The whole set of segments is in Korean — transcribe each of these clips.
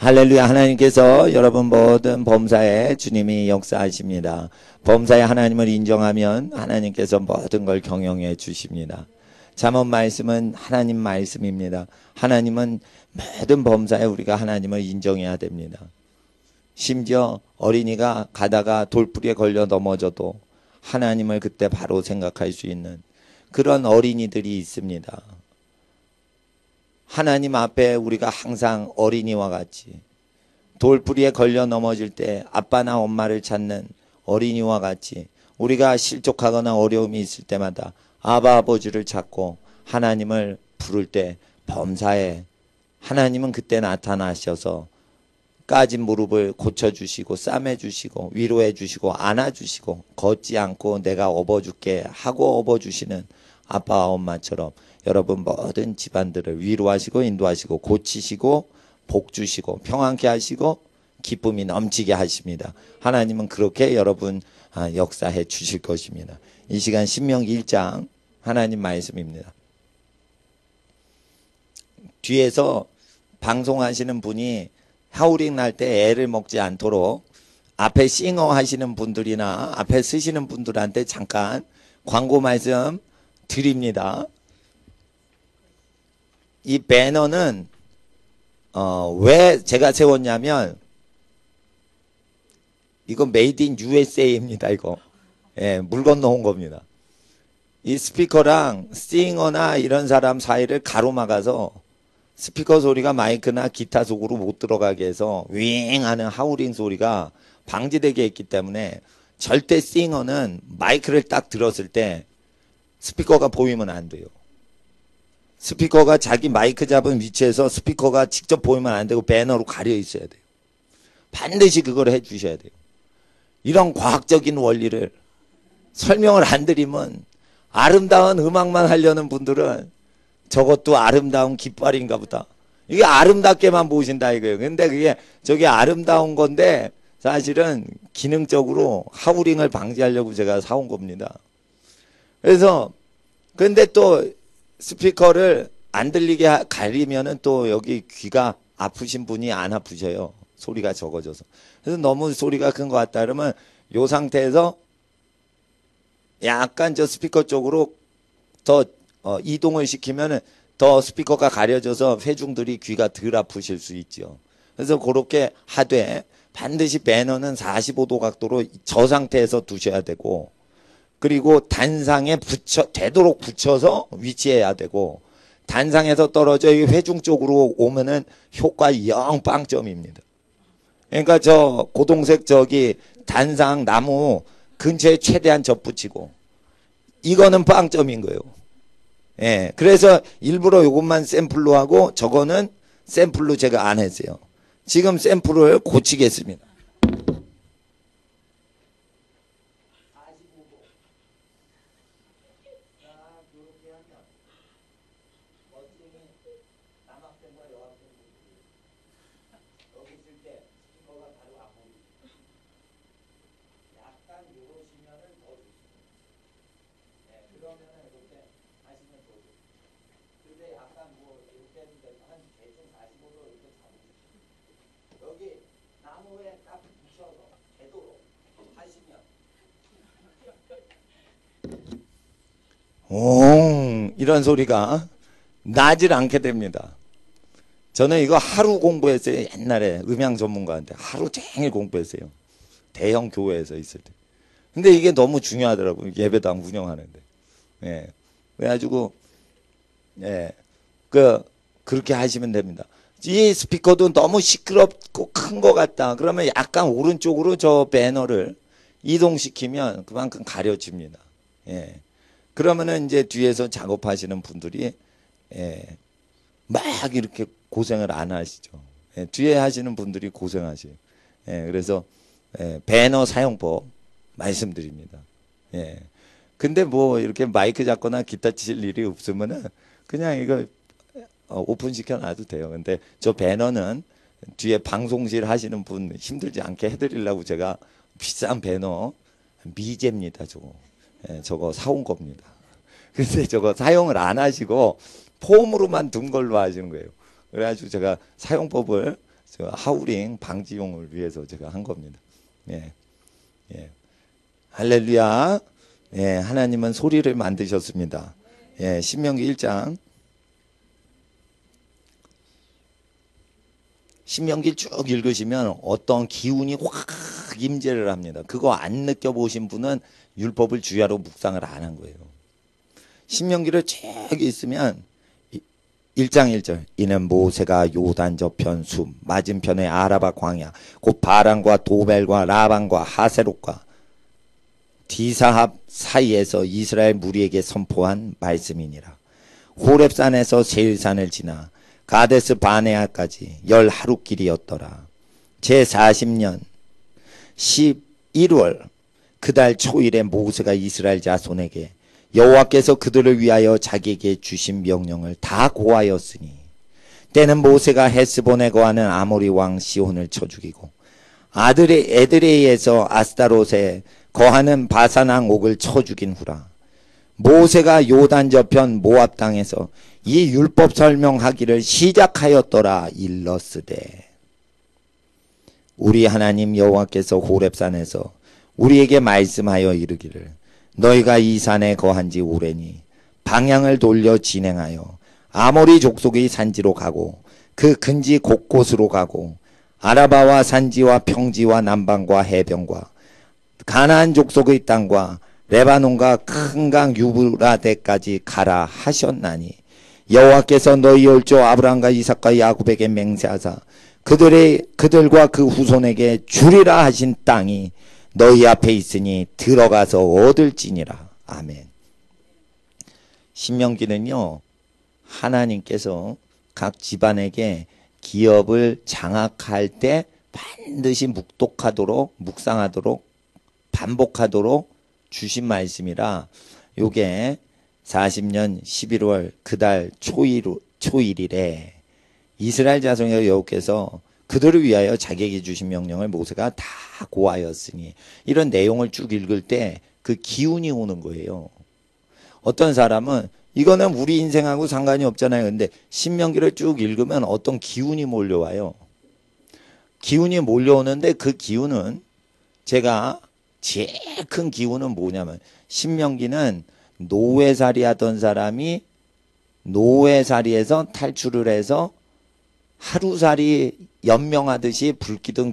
할렐루야. 하나님께서 여러분 모든 범사에 주님이 역사하십니다. 범사에 하나님을 인정하면 하나님께서 모든 걸 경영해 주십니다. 잠언 말씀은 하나님 말씀입니다. 하나님은 모든 범사에 우리가 하나님을 인정해야 됩니다. 심지어 어린이가 가다가 돌뿌리에 걸려 넘어져도 하나님을 그때 바로 생각할 수 있는 그런 어린이들이 있습니다. 하나님 앞에 우리가 항상 어린이와 같이 돌뿌리에 걸려 넘어질 때 아빠나 엄마를 찾는 어린이와 같이 우리가 실족하거나 어려움이 있을 때마다 아바 아버지를 찾고 하나님을 부를 때 범사에 하나님은 그때 나타나셔서 까진 무릎을 고쳐주시고 싸매주시고 위로해주시고 안아주시고 걷지 않고 내가 업어줄게 하고 업어주시는 아빠와 엄마처럼 여러분 모든 집안들을 위로하시고 인도하시고 고치시고 복주시고 평안케 하시고 기쁨이 넘치게 하십니다. 하나님은 그렇게 여러분 역사해 주실 것입니다. 이 시간 신명기 1장 하나님 말씀입니다. 뒤에서 방송하시는 분이 하우링 날 때 애를 먹지 않도록 앞에 싱어 하시는 분들이나 앞에 쓰시는 분들한테 잠깐 광고 말씀 드립니다. 이 배너는 왜 제가 세웠냐면 이거 메이드 인 USA입니다. 이거 물 건너온 겁니다. 이 스피커랑 싱어나 이런 사람 사이를 가로막아서 스피커 소리가 마이크나 기타 속으로 못 들어가게 해서 윙 하는 하우링 소리가 방지되게 했기 때문에 절대 싱어는 마이크를 딱 들었을 때 스피커가 보이면 안 돼요. 스피커가 자기 마이크 잡은 위치에서 스피커가 직접 보이면 안 되고 배너로 가려 있어야 돼요. 반드시 그걸 해 주셔야 돼요. 이런 과학적인 원리를 설명을 안 드리면 아름다운 음악만 하려는 분들은 저것도 아름다운 깃발인가 보다. 이게 아름답게만 보신다 이거예요. 근데 그게 저게 아름다운 건데 사실은 기능적으로 하우링을 방지하려고 제가 사온 겁니다. 그래서 근데 또 스피커를 안 들리게 가리면은 또 여기 귀가 아프신 분이 안 아프셔요. 소리가 적어져서. 그래서 너무 소리가 큰 것 같다 그러면 요 상태에서 약간 저 스피커 쪽으로 더 이동을 시키면은 더 스피커가 가려져서 회중들이 귀가 덜 아프실 수 있죠. 그래서 그렇게 하되 반드시 배너는 45도 각도로 저 상태에서 두셔야 되고 그리고 단상에 되도록 붙여서 위치해야 되고 단상에서 떨어져 회중 쪽으로 오면은 효과 0 빵점입니다. 그러니까 저 고동색 저기 단상 나무 근처에 최대한 접붙이고 이거는 빵점인 거예요. 예, 그래서 일부러 이것만 샘플로 하고 저거는 샘플로 제가 안 했어요. 지금 샘플을 고치겠습니다. 옹 이런 소리가 나질 않게 됩니다. 저는 이거 하루 공부했어요. 옛날에 음향 전문가한테 하루 종일 공부했어요. 대형 교회에서 있을 때. 근데 이게 너무 중요하더라고요. 예배당 운영하는데. 예. 그래가지고 예. 그렇게 하시면 됩니다. 이 스피커도 너무 시끄럽고 큰 것 같다. 그러면 약간 오른쪽으로 저 배너를 이동시키면 그만큼 가려집니다. 예. 그러면은 이제 뒤에서 작업하시는 분들이 예, 막 이렇게 고생을 안 하시죠. 예, 뒤에 하시는 분들이 고생하세요. 예, 그래서 배너 사용법 말씀드립니다. 예. 근데 뭐 이렇게 마이크 잡거나 기타 치실 일이 없으면은 그냥 이거 오픈 시켜 놔도 돼요. 근데 저 배너는 뒤에 방송실 하시는 분 힘들지 않게 해드리려고 제가 비싼 배너 미제입니다. 저거. 예, 저거 사온 겁니다. 근데 저거 사용을 안 하시고 폼으로만 둔 걸로 하시는 거예요. 그래가지고 제가 사용법을 저 하우링 방지용을 위해서 제가 한 겁니다. 예, 예. 할렐루야. 예, 하나님은 소리를 만드셨습니다. 예, 신명기 1장. 신명기 쭉 읽으시면 어떤 기운이 확 임재를 합니다. 그거 안 느껴보신 분은 율법을 주야로 묵상을 안 한 거예요. 신명기를 쭉 있으면 1장 1절 이는 모세가 요단 저편 숲 맞은편의 아라바 광야 곧 바란과 도벨과 라반과 하세롯과 디사합 사이에서 이스라엘 무리에게 선포한 말씀이니라. 호렙산에서 세일산을 지나 가데스 바네아까지 10하루길이었더라. 제40년 11월 그달 초일에 모세가 이스라엘 자손에게 여호와께서 그들을 위하여 자기에게 주신 명령을 다 고하였으니 때는 모세가 헤스본에 거하는 아모리 왕 시혼을 쳐 죽이고 에드레이에서 아스타롯에 거하는 바산 왕 옥을 쳐 죽인 후라. 모세가 요단 저편 모압 땅에서 이 율법 설명하기를 시작하였더라. 일러스되 우리 하나님 여호와께서 호렙산에서 우리에게 말씀하여 이르기를 너희가 이 산에 거한 지 오래니 방향을 돌려 진행하여 아모리 족속의 산지로 가고 그 근지 곳곳으로 가고 아라바와 산지와 평지와 남방과 해변과 가나안 족속의 땅과 레바논과 큰 강 유브라데까지 가라 하셨나니 여호와께서 너희 열조 아브라함과 이삭과 야곱에게 맹세하사 그들과 그 후손에게 주리라 하신 땅이 너희 앞에 있으니 들어가서 얻을지니라. 아멘. 신명기는요, 하나님께서 각 집안에게 기업을 장악할 때 반드시 묵상하도록 반복하도록 주신 말씀이라, 요게 40년 11월 그달 초일이래 이스라엘 자손의 여호와께서 그들을 위하여 자기에게 주신 명령을 모세가 다 고하였으니, 이런 내용을 쭉 읽을 때 그 기운이 오는 거예요. 어떤 사람은 이거는 우리 인생하고 상관이 없잖아요. 근데 신명기를 쭉 읽으면 어떤 기운이 몰려와요. 기운이 몰려오는데 그 기운은, 제가 제일 큰 기운은 뭐냐면, 신명기는 노예살이 하던 사람이 노예살이에서 탈출을 해서 하루살이 연명하듯이 불기둥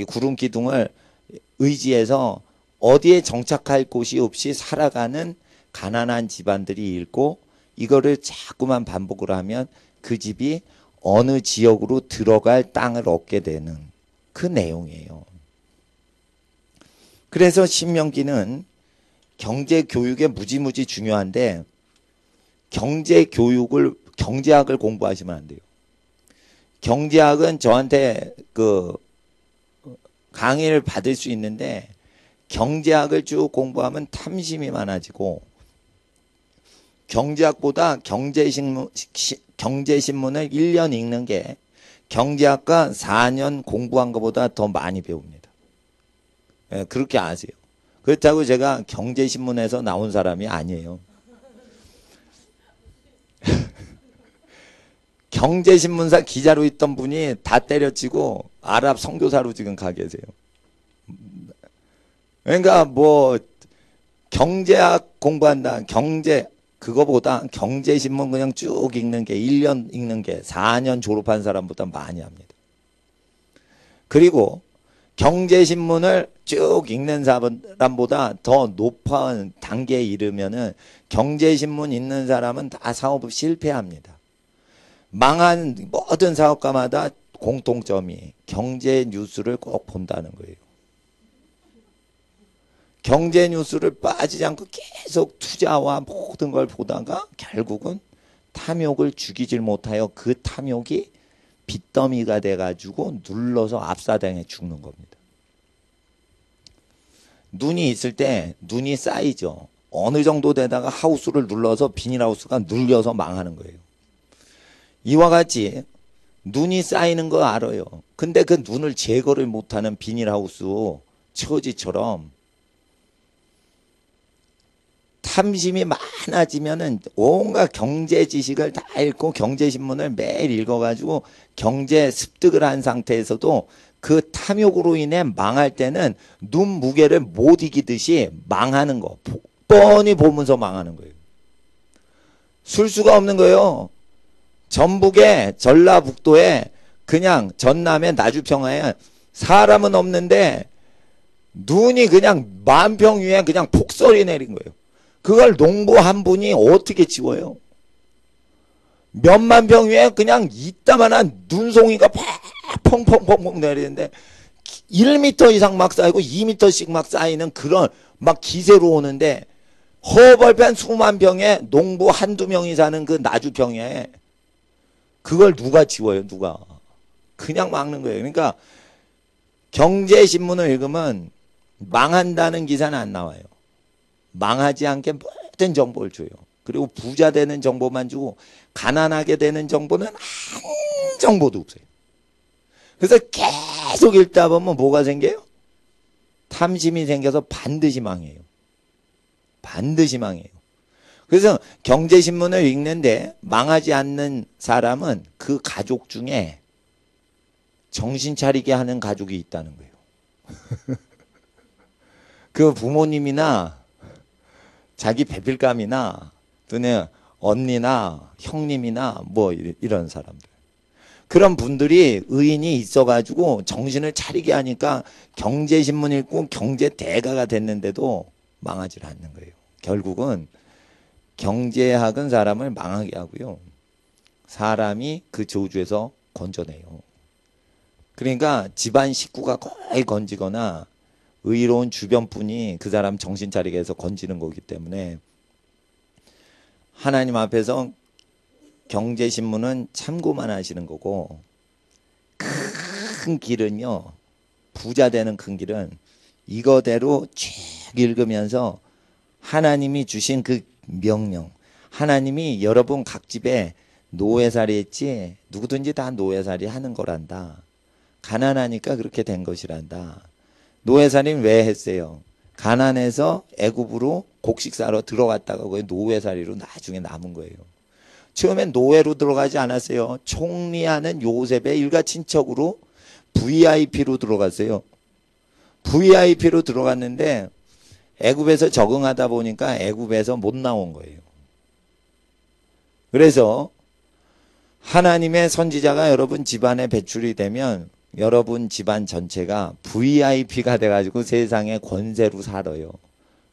구름 기둥을 의지해서 어디에 정착할 곳이 없이 살아가는 가난한 집안들이 있고, 이거를 자꾸만 반복을 하면 그 집이 어느 지역으로 들어갈 땅을 얻게 되는 그 내용이에요. 그래서 신명기는 경제 교육에 무지무지 중요한데, 경제학을 공부하시면 안 돼요. 경제학은 저한테 그 강의를 받을 수 있는데, 경제학을 쭉 공부하면 탐심이 많아지고, 경제학보다 경제신문을 1년 읽는 게 경제학과 4년 공부한 것보다 더 많이 배웁니다. 예, 그렇게 아세요. 그렇다고 제가 경제신문에서 나온 사람이 아니에요. 경제신문사 기자로 있던 분이 다 때려치고 아랍 선교사로 지금 가 계세요. 그러니까 뭐 경제학 공부한다, 그거보다 경제신문 그냥 쭉 읽는 게, 1년 읽는 게 4년 졸업한 사람보다 많이 합니다. 그리고 경제신문을 쭉 읽는 사람보다 더 높은 단계에 이르면은 경제신문 읽는 사람은 다 사업을 실패합니다. 망한 모든 사업가마다 공통점이 경제 뉴스를 꼭 본다는 거예요. 경제 뉴스를 빠지지 않고 계속 투자와 모든 걸 보다가 결국은 탐욕을 죽이질 못하여 그 탐욕이 빚더미가 돼가지고 눌러서 압사당해 죽는 겁니다. 눈이 있을 때 눈이 쌓이죠. 어느 정도 되다가 하우스를 눌러서 비닐하우스가 눌려서 망하는 거예요. 이와 같이 눈이 쌓이는 거 알아요. 근데 그 눈을 제거를 못하는 비닐하우스 처지처럼 탐심이 많아지면은 온갖 경제 지식을 다 읽고 경제신문을 매일 읽어가지고 경제 습득을 한 상태에서도 그 탐욕으로 인해 망할 때는 눈 무게를 못 이기듯이 망하는 거. 뻔히 보면서 망하는 거예요. 쓸 수가 없는 거예요. 전북에 전라북도에 그냥 전남에 나주평화에 사람은 없는데 눈이 그냥 만평 위에 그냥 폭설이 내린 거예요. 그걸 농부 한 분이 어떻게 지워요? 몇만 평 위에 그냥 이따만한 눈송이가 펑펑펑펑 내리는데 1m 이상 막 쌓이고 2m씩 막 쌓이는 그런 막 기세로 오는데 허벌판 수만 평에 농부 한두 명이 사는 그 나주평에 그걸 누가 지워요? 누가? 그냥 막는 거예요. 그러니까 경제신문을 읽으면 망한다는 기사는 안 나와요. 망하지 않게 모든 정보를 줘요. 그리고 부자 되는 정보만 주고 가난하게 되는 정보는 한 정보도 없어요. 그래서 계속 읽다 보면 뭐가 생겨요? 탐심이 생겨서 반드시 망해요. 반드시 망해요. 그래서 경제신문을 읽는데 망하지 않는 사람은 그 가족 중에 정신 차리게 하는 가족이 있다는 거예요. 그 부모님이나 자기 배필감이나 또는 언니나 형님이나 뭐 이런 사람들. 그런 분들이 의인이 있어가지고 정신을 차리게 하니까 경제신문 읽고 경제대가가 됐는데도 망하지 않는 거예요. 결국은 경제학은 사람을 망하게 하고요. 사람이 그 저주에서 건져내요. 그러니까 집안 식구가 거의 건지거나 의로운 주변 분이 그 사람 정신 차리게 해서 건지는 거기 때문에 하나님 앞에서 경제신문은 참고만 하시는 거고 큰 길은요. 부자 되는 큰 길은 이거대로 쭉 읽으면서 하나님이 주신 그 명령 하나님이 여러분 각 집에 노예살이 했지 누구든지 다 노예살이 하는 거란다. 가난하니까 그렇게 된 것이란다. 노예살이는 왜 했어요? 가난해서 애굽으로 곡식사로 들어갔다가 거기 노예살이로 나중에 남은 거예요. 처음엔 노예로 들어가지 않았어요. 총리하는 요셉의 일가 친척으로 VIP로 들어갔어요. VIP로 들어갔는데 애굽에서 적응하다 보니까 애굽에서 못 나온 거예요. 그래서 하나님의 선지자가 여러분 집안에 배출이 되면 여러분 집안 전체가 VIP가 돼가지고 세상의 권세로 살아요.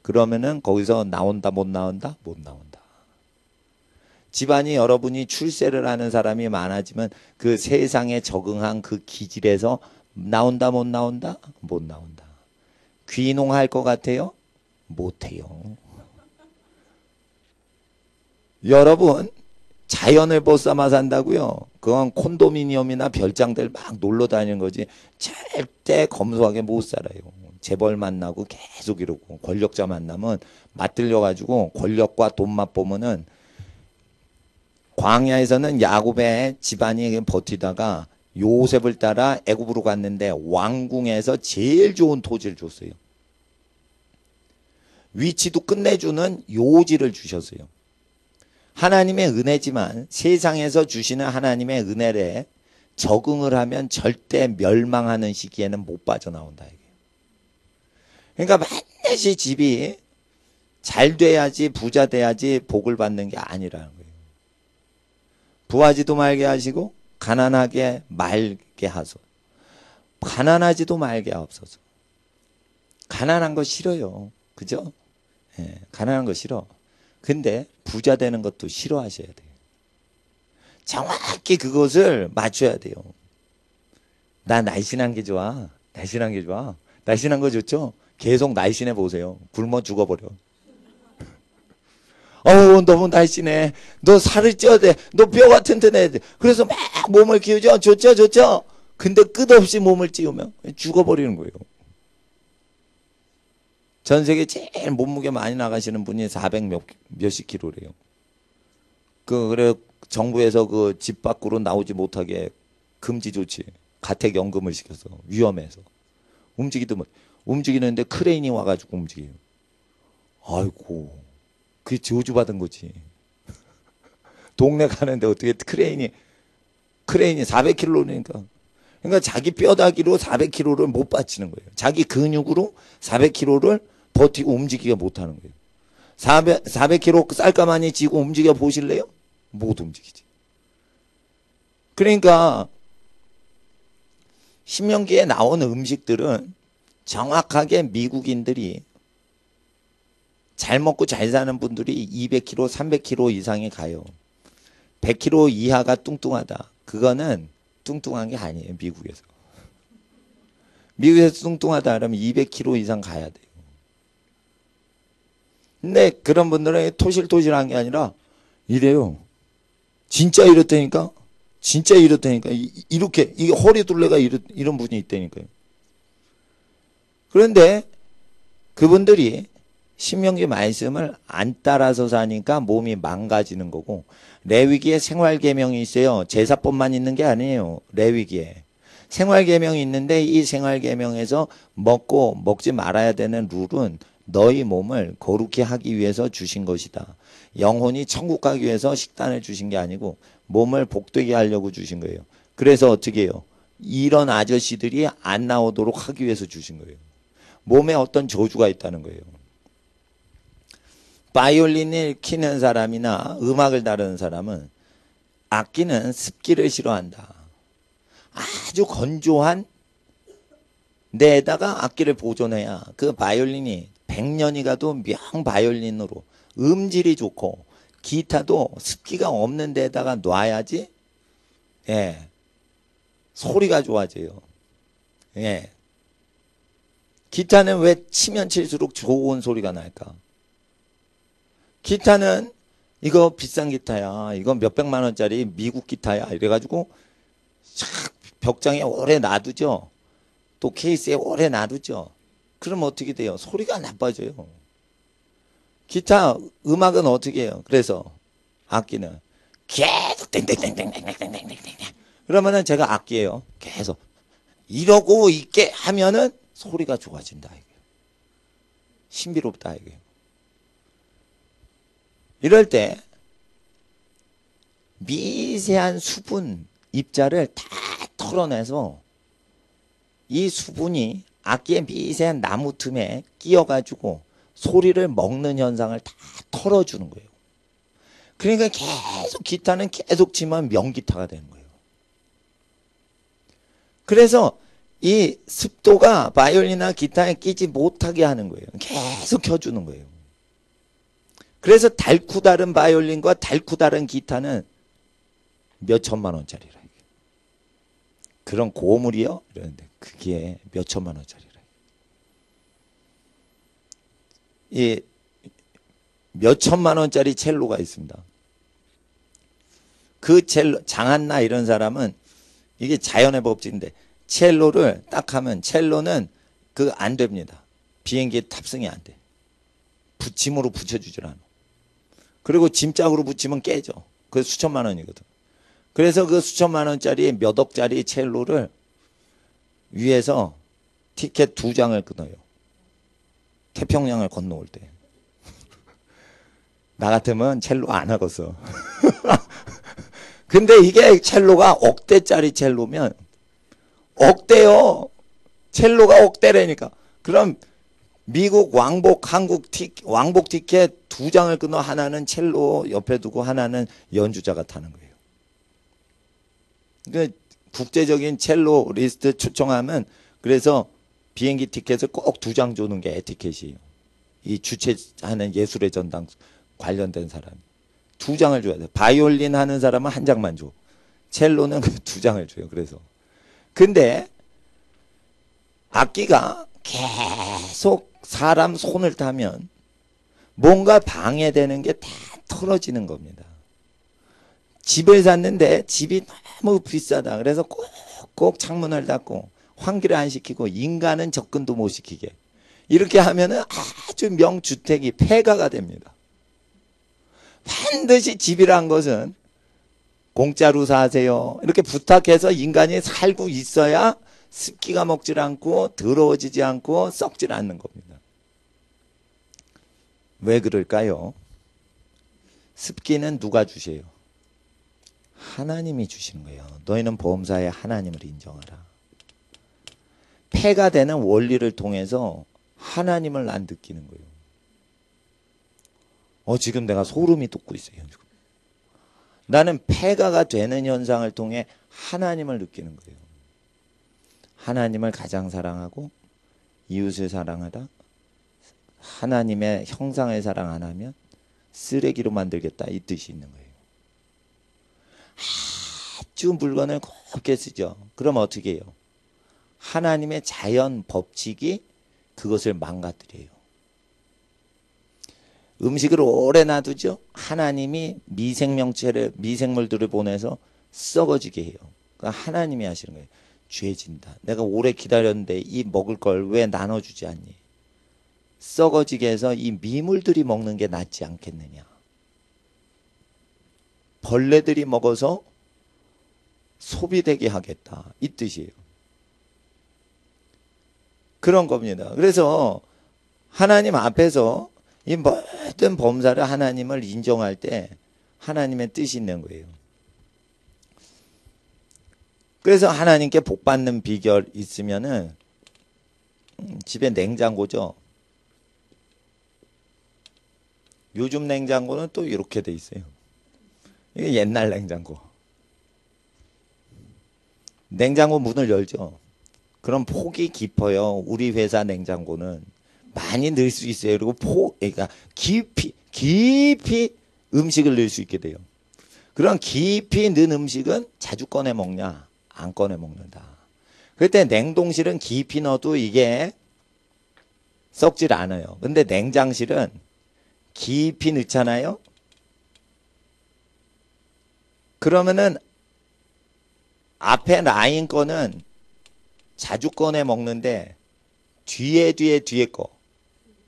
그러면은 거기서 나온다 못 나온다? 못 나온다. 집안이 여러분이 출세를 하는 사람이 많아지면 그 세상에 적응한 그 기질에서 나온다 못 나온다? 못 나온다. 귀농할 것 같아요? 못해요. 여러분 자연을 벗삼아 산다고요? 그건 콘도미니엄이나 별장들 막 놀러 다니는 거지 절대 검소하게 못 살아요. 재벌 만나고 계속 이러고 권력자 만나면 맞들려가지고 권력과 돈 맛보면은 광야에서는 야곱의 집안이 버티다가 요셉을 따라 애굽으로 갔는데 왕궁에서 제일 좋은 토지를 줬어요. 위치도 끝내주는 요지를 주셨어요. 하나님의 은혜지만 세상에서 주시는 하나님의 은혜에 적응을 하면 절대 멸망하는 시기에는 못 빠져나온다. 그러니까 반드시 집이 잘 돼야지 부자 돼야지 복을 받는 게 아니라는 거예요. 부하지도 말게 하시고 가난하게 말게 하소서. 가난하지도 말게 하옵소서. 가난한 거 싫어요. 그죠? 예, 가난한 거 싫어. 근데 부자 되는 것도 싫어하셔야 돼요. 정확히 그것을 맞춰야 돼요. 나 날씬한 게 좋아. 날씬한 게 좋아. 날씬한 거 좋죠? 계속 날씬해 보세요. 굶어 죽어버려. 어우 너무 날씬해. 너 살을 쪄야 돼. 너 뼈가 튼튼해야 돼. 그래서 막 몸을 키우죠. 좋죠 좋죠. 근데 끝없이 몸을 찌우면 죽어버리는 거예요. 전 세계 제일 몸무게 많이 나가시는 분이 400 몇십 킬로래요. 그래 정부에서 그 집 밖으로 나오지 못하게 금지 조치, 가택연금을 시켜서 위험해서 움직이도 못 움직이는데 크레인이 와가지고 움직여요. 아이고 그게 저주받은 거지. 동네 가는데 어떻게 크레인이 400kg니까. 그러니까 자기 뼈다귀로 400kg를 못 받치는 거예요. 자기 근육으로 400kg를 버티고 움직이기가 못하는 거예요. 400kg 쌀가마니 쥐고 움직여 보실래요? 못 움직이지. 그러니까 신명기에 나온 음식들은 정확하게 미국인들이 잘 먹고 잘 사는 분들이 200kg, 300kg 이상이 가요. 100kg 이하가 뚱뚱하다. 그거는 뚱뚱한 게 아니에요. 미국에서. 미국에서 뚱뚱하다 그러면 200kg 이상 가야 돼요. 근데 그런 분들은 토실토실한 게 아니라 이래요. 진짜 이렇다니까? 진짜 이렇다니까? 이렇게 이게 허리둘레가 이런 분이 있다니까요. 그런데 그분들이 신명기 말씀을 안 따라서 사니까 몸이 망가지는 거고, 레위기에 생활계명이 있어요. 제사법만 있는 게 아니에요. 레위기에 생활계명이 있는데 이 생활계명에서 먹지 말아야 되는 룰은 너희 몸을 거룩히 하기 위해서 주신 것이다. 영혼이 천국 가기 위해서 식단을 주신 게 아니고 몸을 복되게 하려고 주신 거예요. 그래서 어떻게 해요? 이런 아저씨들이 안 나오도록 하기 위해서 주신 거예요. 몸에 어떤 저주가 있다는 거예요. 바이올린을 키는 사람이나 음악을 다루는 사람은 악기는 습기를 싫어한다. 아주 건조한 데에다가 악기를 보존해야 그 바이올린이 100년이 가도 명 바이올린으로 음질이 좋고, 기타도 습기가 없는 데에다가 놔야지 소리가 좋아져요. 기타는 왜 치면 칠수록 좋은 소리가 날까? 기타는 이거 비싼 기타야. 이거 몇백만 원짜리 미국 기타야. 이래가지고 벽장에 오래 놔두죠. 또 케이스에 오래 놔두죠. 그럼 어떻게 돼요? 소리가 나빠져요. 기타 음악은 어떻게 해요? 그래서 악기는 계속 땡땡땡땡땡땡땡땡땡 그러면은 제가 악기예요. 계속 이러고 있게 하면은 소리가 좋아진다 이게. 신비롭다 이게. 이럴 때 미세한 수분 입자를 다 털어내서 이 수분이 악기의 미세한 나무 틈에 끼어가지고 소리를 먹는 현상을 다 털어주는 거예요. 그러니까 계속 기타는 계속 치면 명기타가 되는 거예요. 그래서 이 습도가 바이올린이나 기타에 끼지 못하게 하는 거예요. 계속 켜주는 거예요. 그래서 닳고 다른 바이올린과 닳고 다른 기타는 몇 천만 원짜리라. 그런 고물이요? 이러는데 그게 몇 천만 원짜리라. 이 몇 천만 원짜리 첼로가 있습니다. 그 첼로, 장한나 이런 사람은 이게 자연의 법칙인데 첼로를 딱 하면 첼로는 그 안 됩니다. 비행기에 탑승이 안 돼. 짐으로 붙여주질 않아. 그리고 짐짝으로 붙이면 깨져. 그게 수천만 원이거든. 그래서 그 수천만 원짜리 몇 억짜리 첼로를 위에서 티켓 2장을 끊어요. 태평양을 건너올 때. 나 같으면 첼로 안 하겠어. 근데 이게 첼로가 억대짜리 첼로면 억대요. 첼로가 억대라니까. 그럼 미국 왕복 왕복 티켓 2장을 끊어 하나는 첼로 옆에 두고 하나는 연주자가 타는 거예요. 그러니까 국제적인 첼로 리스트 초청하면 그래서 비행기 티켓을 꼭 2장 주는 게 에티켓이에요. 이 주최하는 예술의 전당 관련된 사람이 2장을 줘야 돼. 바이올린 하는 사람은 1장만 줘. 첼로는 2장을 줘요. 그래서 근데 악기가 계속 사람 손을 타면 뭔가 방해되는 게 다 털어지는 겁니다. 집을 샀는데 집이 너무 비싸다. 그래서 꼭 창문을 닫고 환기를 안 시키고 인간은 접근도 못 시키게. 이렇게 하면은 아주 명주택이 폐가가 됩니다. 반드시 집이란 것은 공짜로 사세요. 이렇게 부탁해서 인간이 살고 있어야 습기가 먹질 않고 더러워지지 않고 썩질 않는 겁니다. 왜 그럴까요? 습기는 누가 주세요? 하나님이 주시는 거예요. 너희는 범사에 하나님을 인정하라. 폐가 되는 원리를 통해서 하나님을 안 느끼는 거예요. 지금 내가 소름이 돋고 있어요. 나는 폐가가 되는 현상을 통해 하나님을 느끼는 거예요. 하나님을 가장 사랑하고 이웃을 사랑하다. 하나님의 형상을 사랑 안 하면 쓰레기로 만들겠다, 이 뜻이 있는 거예요. 아주 물건을 곱게 쓰죠. 그럼 어떻게 해요? 하나님의 자연 법칙이 그것을 망가뜨려요. 음식을 오래 놔두죠. 하나님이 미생물들을 보내서 썩어지게 해요. 그러니까 하나님이 하시는 거예요. 죄진다. 내가 오래 기다렸는데 이 먹을 걸 왜 나눠주지 않니? 썩어지게 해서 이 미물들이 먹는 게 낫지 않겠느냐. 벌레들이 먹어서 소비되게 하겠다, 이 뜻이에요. 그런 겁니다. 그래서 하나님 앞에서 이 모든 범사를 하나님을 인정할 때 하나님의 뜻이 있는 거예요. 그래서 하나님께 복 받는 비결 있으면은 집에 냉장고죠. 요즘 냉장고는 또 이렇게 돼 있어요. 이게 옛날 냉장고. 냉장고 문을 열죠. 그럼 폭이 깊어요. 우리 회사 냉장고는 많이 넣을 수 있어요. 그리고 그러니까 깊이 음식을 넣을 수 있게 돼요. 그런 깊이 넣은 음식은 자주 꺼내 먹냐? 안 꺼내 먹는다. 그때 냉동실은 깊이 넣어도 이게 썩질 않아요. 근데 냉장실은 깊이 넣잖아요. 그러면은 앞에 라인 거는 자주 꺼내 먹는데 뒤에 거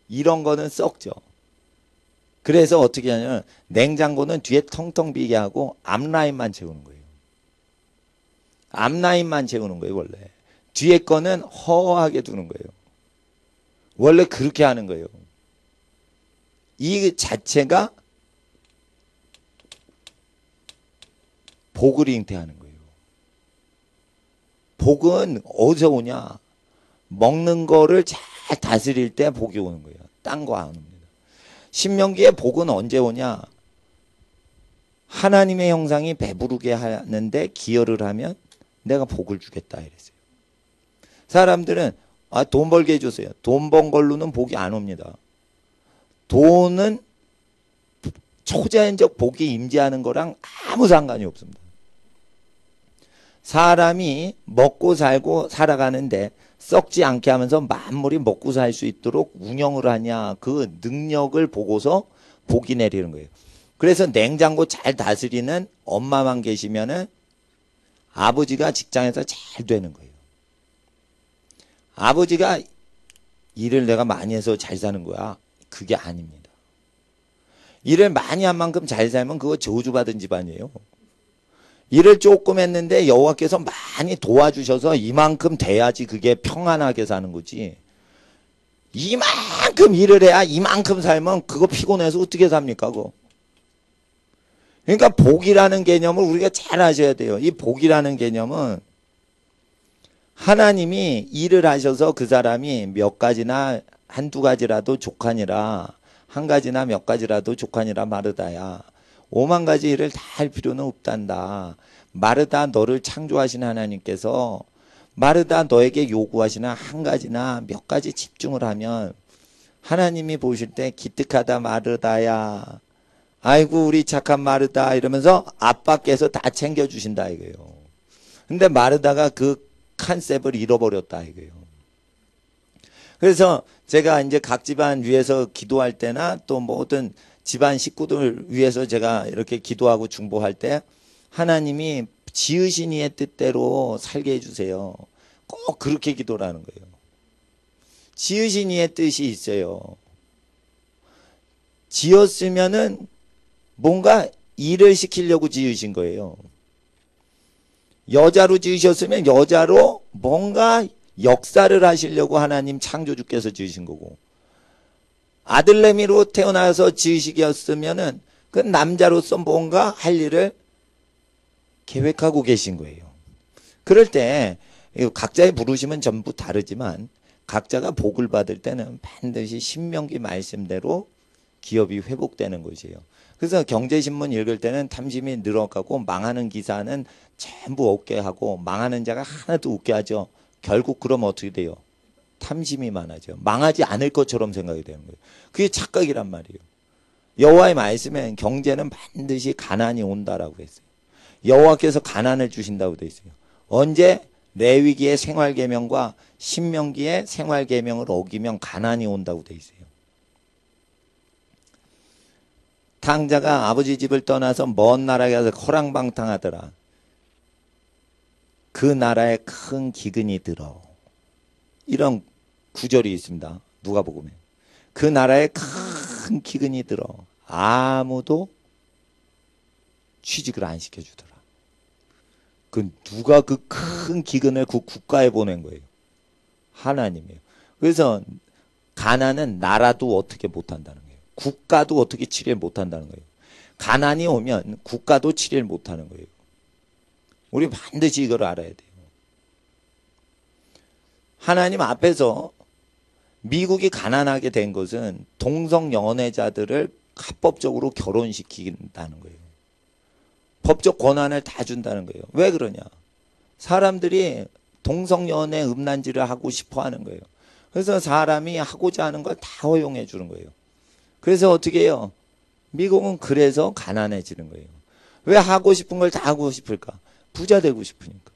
이런 거는 썩죠. 그래서 어떻게 하냐면 냉장고는 뒤에 텅텅 비게 하고 앞라인만 채우는 거예요. 앞라인만 채우는 거예요. 원래 뒤에 거는 허하게 두는 거예요. 원래 그렇게 하는 거예요. 이 자체가 복을 잉태하는 거예요. 복은 어디서 오냐? 먹는 거를 잘 다스릴 때 복이 오는 거예요. 딴 거 안 옵니다. 신명기의 복은 언제 오냐? 하나님의 형상이 배부르게 하는데 기여를 하면 내가 복을 주겠다 이랬어요. 사람들은 돈 벌게 해주세요. 돈 번 걸로는 복이 안 옵니다. 돈은 초자연적 복이 임재하는 거랑 아무 상관이 없습니다. 사람이 먹고 살고 살아가는데 썩지 않게 하면서 만물이 먹고 살 수 있도록 운영을 하냐, 그 능력을 보고서 복이 내리는 거예요. 그래서 냉장고 잘 다스리는 엄마만 계시면은 아버지가 직장에서 잘 되는 거예요. 아버지가 일을 내가 많이 해서 잘 사는 거야. 그게 아닙니다. 일을 많이 한 만큼 잘 살면 그거 저주받은 집안이에요. 일을 조금 했는데 여호와께서 많이 도와주셔서 이만큼 돼야지 그게 평안하게 사는 거지. 이만큼 일을 해야 이만큼 살면 그거 피곤해서 어떻게 삽니까? 그거. 그러니까 복이라는 개념을 우리가 잘 아셔야 돼요. 이 복이라는 개념은 하나님이 일을 하셔서 그 사람이 몇 가지나 한두 가지라도 족하니라, 한 가지나 몇 가지라도 족하니라 마르다야. 5만 가지 일을 다 할 필요는 없단다. 마르다, 너를 창조하신 하나님께서 마르다 너에게 요구하시는 한 가지나 몇 가지 집중을 하면 하나님이 보실 때 기특하다 마르다야. 아이고 우리 착한 마르다 이러면서 아빠께서 다 챙겨주신다 이거예요. 근데 마르다가 그 컨셉을 잃어버렸다 이거예요. 그래서 제가 이제 각 집안 위해서 기도할 때나 또 모든 집안 식구들 위해서 제가 이렇게 기도하고 중보할 때 하나님이 지으신 이의 뜻대로 살게 해주세요. 꼭 그렇게 기도를 하는 거예요. 지으신 이의 뜻이 있어요. 지었으면은 뭔가 일을 시키려고 지으신 거예요. 여자로 지으셨으면 여자로 뭔가 역사를 하시려고 하나님 창조주께서 지으신 거고, 아들내미로 태어나서 지으시기였으면은 그 남자로서 뭔가 할 일을 계획하고 계신 거예요. 그럴 때 각자의 부르심은 전부 다르지만 각자가 복을 받을 때는 반드시 신명기 말씀대로 기업이 회복되는 것이에요. 그래서 경제신문 읽을 때는 탐심이 늘어가고 망하는 기사는 전부 없게 하고 망하는 자가 하나도 없게 하죠. 결국 그러면 어떻게 돼요? 탐심이 많아져. 망하지 않을 것처럼 생각이 되는 거예요. 그게 착각이란 말이에요. 여호와의 말씀엔 경제는 반드시 가난이 온다라고 했어요. 여호와께서 가난을 주신다고 돼 있어요. 언제? 레위기의 생활계명과 신명기의 생활계명을 어기면 가난이 온다고 돼 있어요. 탕자가 아버지 집을 떠나서 먼 나라에 가서 허랑방탕하더라. 그 나라에 큰 기근이 들어. 이런 구절이 있습니다. 누가복음에. 그 나라에 큰 기근이 들어. 아무도 취직을 안 시켜주더라. 누가 그 큰 기근을 그 국가에 보낸 거예요? 하나님이에요. 그래서 가난은 나라도 어떻게 못한다는 거예요. 국가도 어떻게 치료를 못한다는 거예요. 가난이 오면 국가도 치료를 못하는 거예요. 우리 반드시 이걸 알아야 돼요. 하나님 앞에서 미국이 가난하게 된 것은 동성 연애자들을 합법적으로 결혼시킨다는 거예요. 법적 권한을 다 준다는 거예요. 왜 그러냐? 사람들이 동성연애 음란질을 하고 싶어 하는 거예요. 그래서 사람이 하고자 하는 걸 다 허용해 주는 거예요. 그래서 어떻게 해요? 미국은 그래서 가난해지는 거예요. 왜 하고 싶은 걸 다 하고 싶을까? 부자 되고 싶으니까.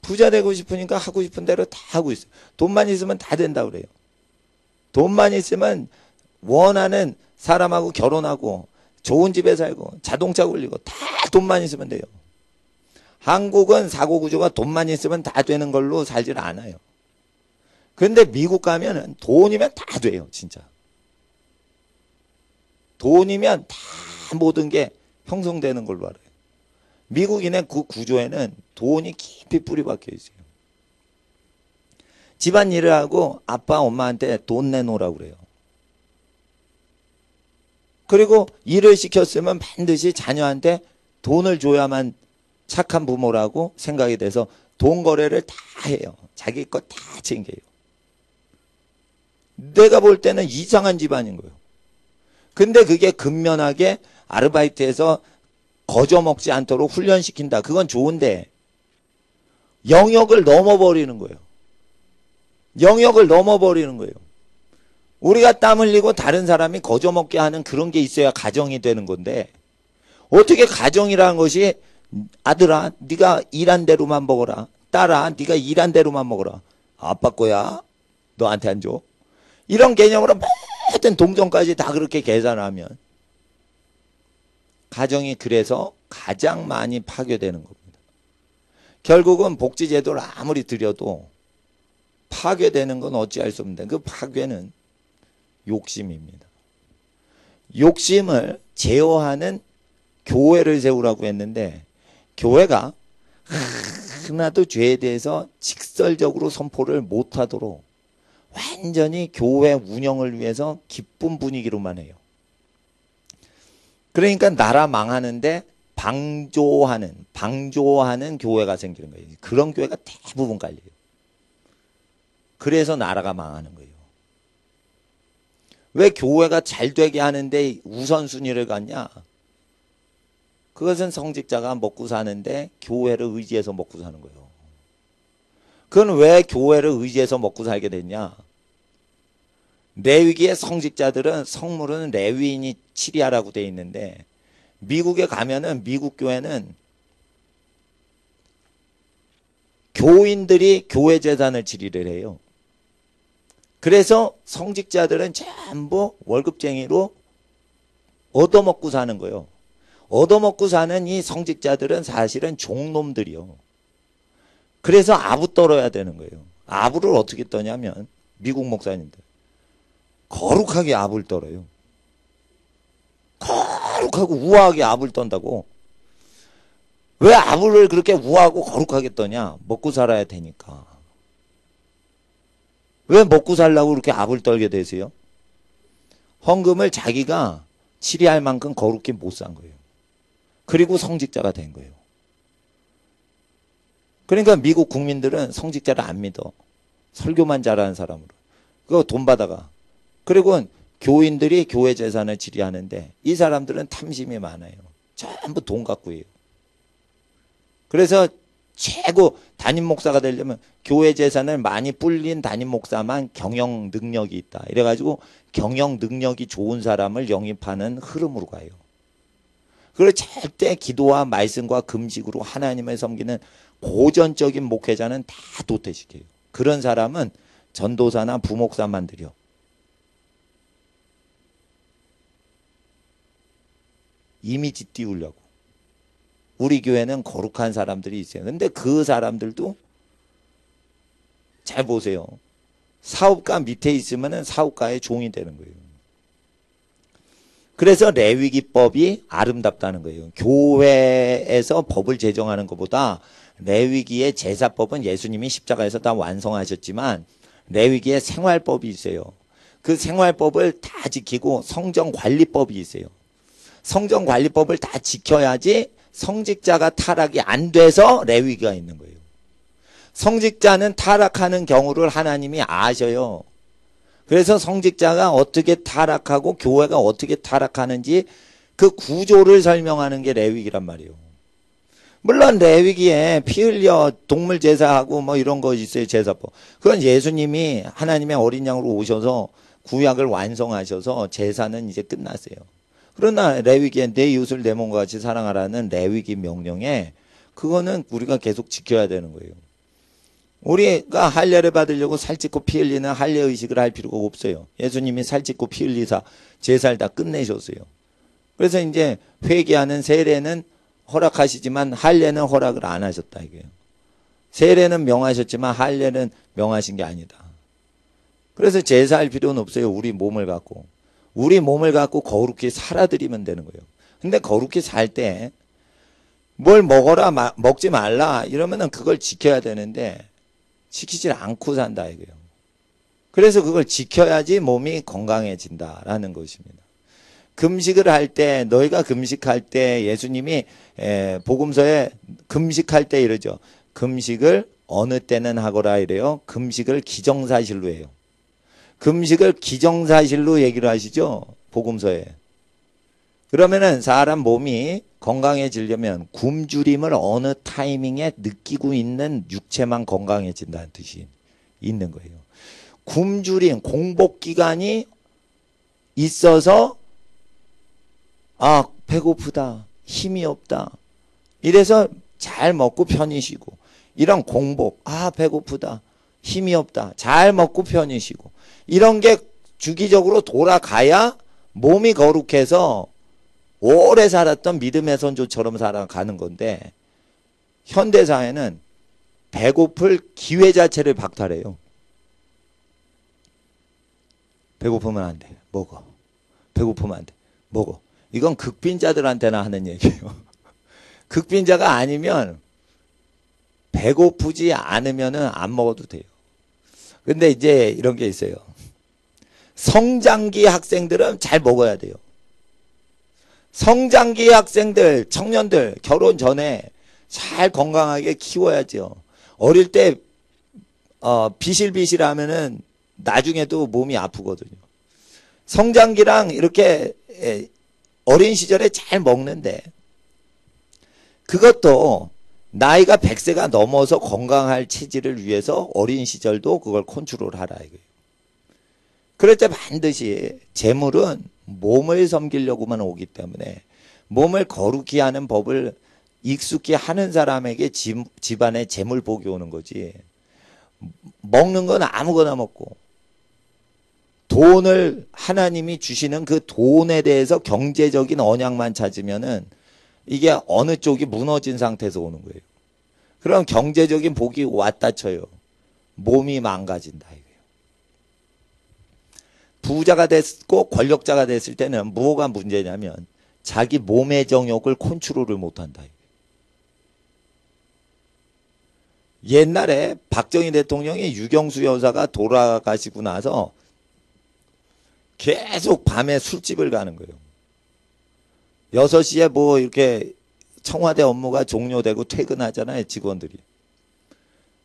부자 되고 싶으니까 하고 싶은 대로 다 하고 있어요. 돈만 있으면 다 된다고 그래요. 돈만 있으면 원하는 사람하고 결혼하고 좋은 집에 살고 자동차 굴리고 다 돈만 있으면 돼요. 한국은 사고 구조가 돈만 있으면 다 되는 걸로 살질 않아요. 그런데 미국 가면은 돈이면 다 돼요, 진짜. 돈이면 다 모든 게 형성되는 걸로 알아요. 미국인의 그 구조에는 돈이 깊이 뿌리 박혀 있어요. 집안일을 하고 아빠, 엄마한테 돈 내놓으라고 그래요. 그리고 일을 시켰으면 반드시 자녀한테 돈을 줘야만 착한 부모라고 생각이 돼서 돈 거래를 다 해요. 자기 거 다 챙겨요. 내가 볼 때는 이상한 집안인 거예요. 근데 그게 근면하게 아르바이트해서 거저먹지 않도록 훈련시킨다. 그건 좋은데 영역을 넘어버리는 거예요. 영역을 넘어버리는 거예요. 우리가 땀 흘리고 다른 사람이 거저먹게 하는 그런 게 있어야 가정이 되는 건데 어떻게 가정이라는 것이 아들아 네가 일한 대로만 먹어라. 딸아 네가 일한 대로만 먹어라. 아빠 거야. 너한테 안 줘. 이런 개념으로 모든 동전까지 다 그렇게 계산하면 가정이 그래서 가장 많이 파괴되는 겁니다. 결국은 복지제도를 아무리 들여도 파괴되는 건 어찌할 수 없는데 그 파괴는 욕심입니다. 욕심을 제어하는 교회를 세우라고 했는데 교회가 하나도 죄에 대해서 직설적으로 선포를 못하도록 완전히 교회 운영을 위해서 기쁜 분위기로만 해요. 그러니까 나라 망하는데 방조하는 교회가 생기는 거예요. 그런 교회가 대부분 깔려요. 그래서 나라가 망하는 거예요. 왜 교회가 잘 되게 하는데 우선순위를 갖냐? 그것은 성직자가 먹고 사는데 교회를 의지해서 먹고 사는 거예요. 그건 왜 교회를 의지해서 먹고 살게 됐냐? 레위기의 성직자들은 성물은 레위인이 치리하라고 돼 있는데 미국에 가면은 미국 교회는 교인들이 교회 재산을 치리를 해요. 그래서 성직자들은 전부 월급쟁이로 얻어먹고 사는 거예요. 얻어먹고 사는 이 성직자들은 사실은 종놈들이요. 그래서 아부 떨어야 되는 거예요. 아부를 어떻게 떠냐면 미국 목사님들 거룩하게 아부를 떨어요. 거룩하고 우아하게 아부를 떤다고. 왜 아부를 그렇게 우아하고 거룩하게 떠냐? 먹고 살아야 되니까. 왜 먹고 살라고 그렇게 아부를 떨게 되세요? 헌금을 자기가 치리할 만큼 거룩히 못 산 거예요. 그리고 성직자가 된 거예요. 그러니까 미국 국민들은 성직자를 안 믿어. 설교만 잘하는 사람으로. 그거 돈 받아가. 그리고 교인들이 교회 재산을 지리하는데 이 사람들은 탐심이 많아요. 전부 돈 갖고 해요. 그래서 최고 담임 목사가 되려면 교회 재산을 많이 불린 담임 목사만 경영 능력이 있다. 이래가지고 경영 능력이 좋은 사람을 영입하는 흐름으로 가요. 그걸 절대 기도와 말씀과 금식으로 하나님을 섬기는 고전적인 목회자는 다 도태시켜요. 그런 사람은 전도사나 부목사만 들여. 이미지 띄우려고. 우리 교회는 거룩한 사람들이 있어요. 근데 그 사람들도 잘 보세요. 사업가 밑에 있으면 사업가의 종이 되는 거예요. 그래서 레위기법이 아름답다는 거예요. 교회에서 법을 제정하는 것보다 레위기의 제사법은 예수님이 십자가에서 다 완성하셨지만 레위기의 생활법이 있어요. 그 생활법을 다 지키고 성전관리법이 있어요. 성전관리법을 다 지켜야지 성직자가 타락이 안 돼서 레위기가 있는 거예요. 성직자는 타락하는 경우를 하나님이 아셔요. 그래서 성직자가 어떻게 타락하고 교회가 어떻게 타락하는지 그 구조를 설명하는 게 레위기란 말이에요. 물론 레위기에 피 흘려 동물 제사하고 뭐 이런 거 있어요. 제사법. 그건 예수님이 하나님의 어린 양으로 오셔서 구약을 완성하셔서 제사는 이제 끝났어요. 그러나 레위기에 내 이웃을 내 몸과 같이 사랑하라는 레위기 명령에 그거는 우리가 계속 지켜야 되는 거예요. 우리가 할례를 받으려고 살찌고 피 흘리는 할례 의식을 할 필요가 없어요. 예수님이 살찌고 피 흘리사 제사를 다 끝내셨어요. 그래서 이제 회개하는 세례는 허락하시지만 할례는 허락을 안 하셨다 이거예요. 세례는 명하셨지만 할례는 명하신 게 아니다. 그래서 제사할 필요는 없어요. 우리 몸을 갖고. 우리 몸을 갖고 거룩히 살아드리면 되는 거예요. 근데 거룩히 살 때 뭘 먹어라 먹지 말라 이러면은 그걸 지켜야 되는데 지키질 않고 산다 이거예요. 그래서 그걸 지켜야지 몸이 건강해진다라는 것입니다. 금식을 할 때 너희가 금식할 때 예수님이 복음서에 금식할 때 이러죠. 금식을 어느 때는 하거라 이래요. 금식을 기정사실로 해요. 금식을 기정사실로 얘기를 하시죠. 복음서에. 그러면은 사람 몸이 건강해지려면 굶주림을 어느 타이밍에 느끼고 있는 육체만 건강해진다는 뜻이 있는 거예요. 굶주림, 공복기간이 있어서 아 배고프다, 힘이 없다 이래서 잘 먹고 편히 쉬고 이런 공복, 아 배고프다, 힘이 없다, 잘 먹고 편히 쉬고 이런 게 주기적으로 돌아가야 몸이 거룩해서 오래 살았던 믿음의 선조처럼 살아가는 건데 현대사회는 배고플 기회 자체를 박탈해요. 배고프면 안 돼. 먹어. 배고프면 안 돼. 먹어. 이건 극빈자들한테나 하는 얘기예요. 극빈자가 아니면 배고프지 않으면은 안 먹어도 돼요. 근데 이제 이런 게 있어요. 성장기 학생들은 잘 먹어야 돼요. 성장기 학생들, 청년들 결혼 전에 잘 건강하게 키워야죠. 어릴 때 비실비실하면은 나중에도 몸이 아프거든요. 성장기랑 이렇게 어린 시절에 잘 먹는데 그것도 나이가 100세가 넘어서 건강할 체질을 위해서 어린 시절도 그걸 컨트롤하라 이거예요. 그럴 때 반드시 재물은 몸을 섬기려고만 오기 때문에 몸을 거룩히 하는 법을 익숙히 하는 사람에게 집안에 재물복이 오는 거지. 먹는 건 아무거나 먹고 돈을 하나님이 주시는 그 돈에 대해서 경제적인 언약만 찾으면은 이게 어느 쪽이 무너진 상태에서 오는 거예요. 그럼 경제적인 복이 왔다 쳐요. 몸이 망가진다 이거예요. 부자가 됐고 권력자가 됐을 때는 뭐가 문제냐면 자기 몸의 정욕을 컨트롤을 못한다. 옛날에 박정희 대통령이 유경수 여사가 돌아가시고 나서 계속 밤에 술집을 가는 거예요. 6시에 뭐 이렇게 청와대 업무가 종료되고 퇴근하잖아요, 직원들이.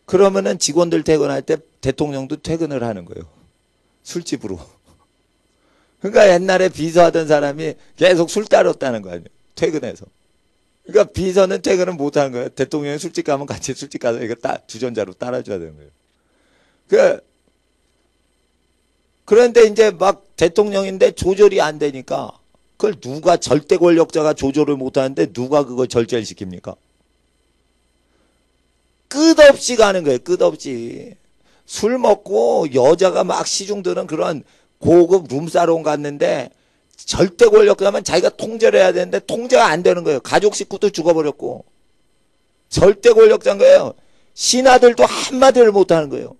그러면은 직원들 퇴근할 때 대통령도 퇴근을 하는 거예요. 술집으로. 그러니까 옛날에 비서하던 사람이 계속 술 따랐다는 거 아니에요. 퇴근해서. 그러니까 비서는 퇴근을 못 하는 거예요. 대통령이 술집 가면 같이 술집 가서 이거 주전자로 따라줘야 되는 거예요. 그런데 이제 막 대통령인데 조절이 안 되니까 그걸 누가 절대 권력자가 조절을 못 하는데 누가 그걸 절제를 시킵니까? 끝없이 가는 거예요. 끝없이. 술 먹고 여자가 막 시중 드는 그런 고급 룸사롱 갔는데 절대 권력자면 자기가 통제를 해야 되는데 통제가 안 되는 거예요. 가족 식구도 죽어버렸고. 절대 권력자인 거예요. 신하들도 한마디를 못 하는 거예요.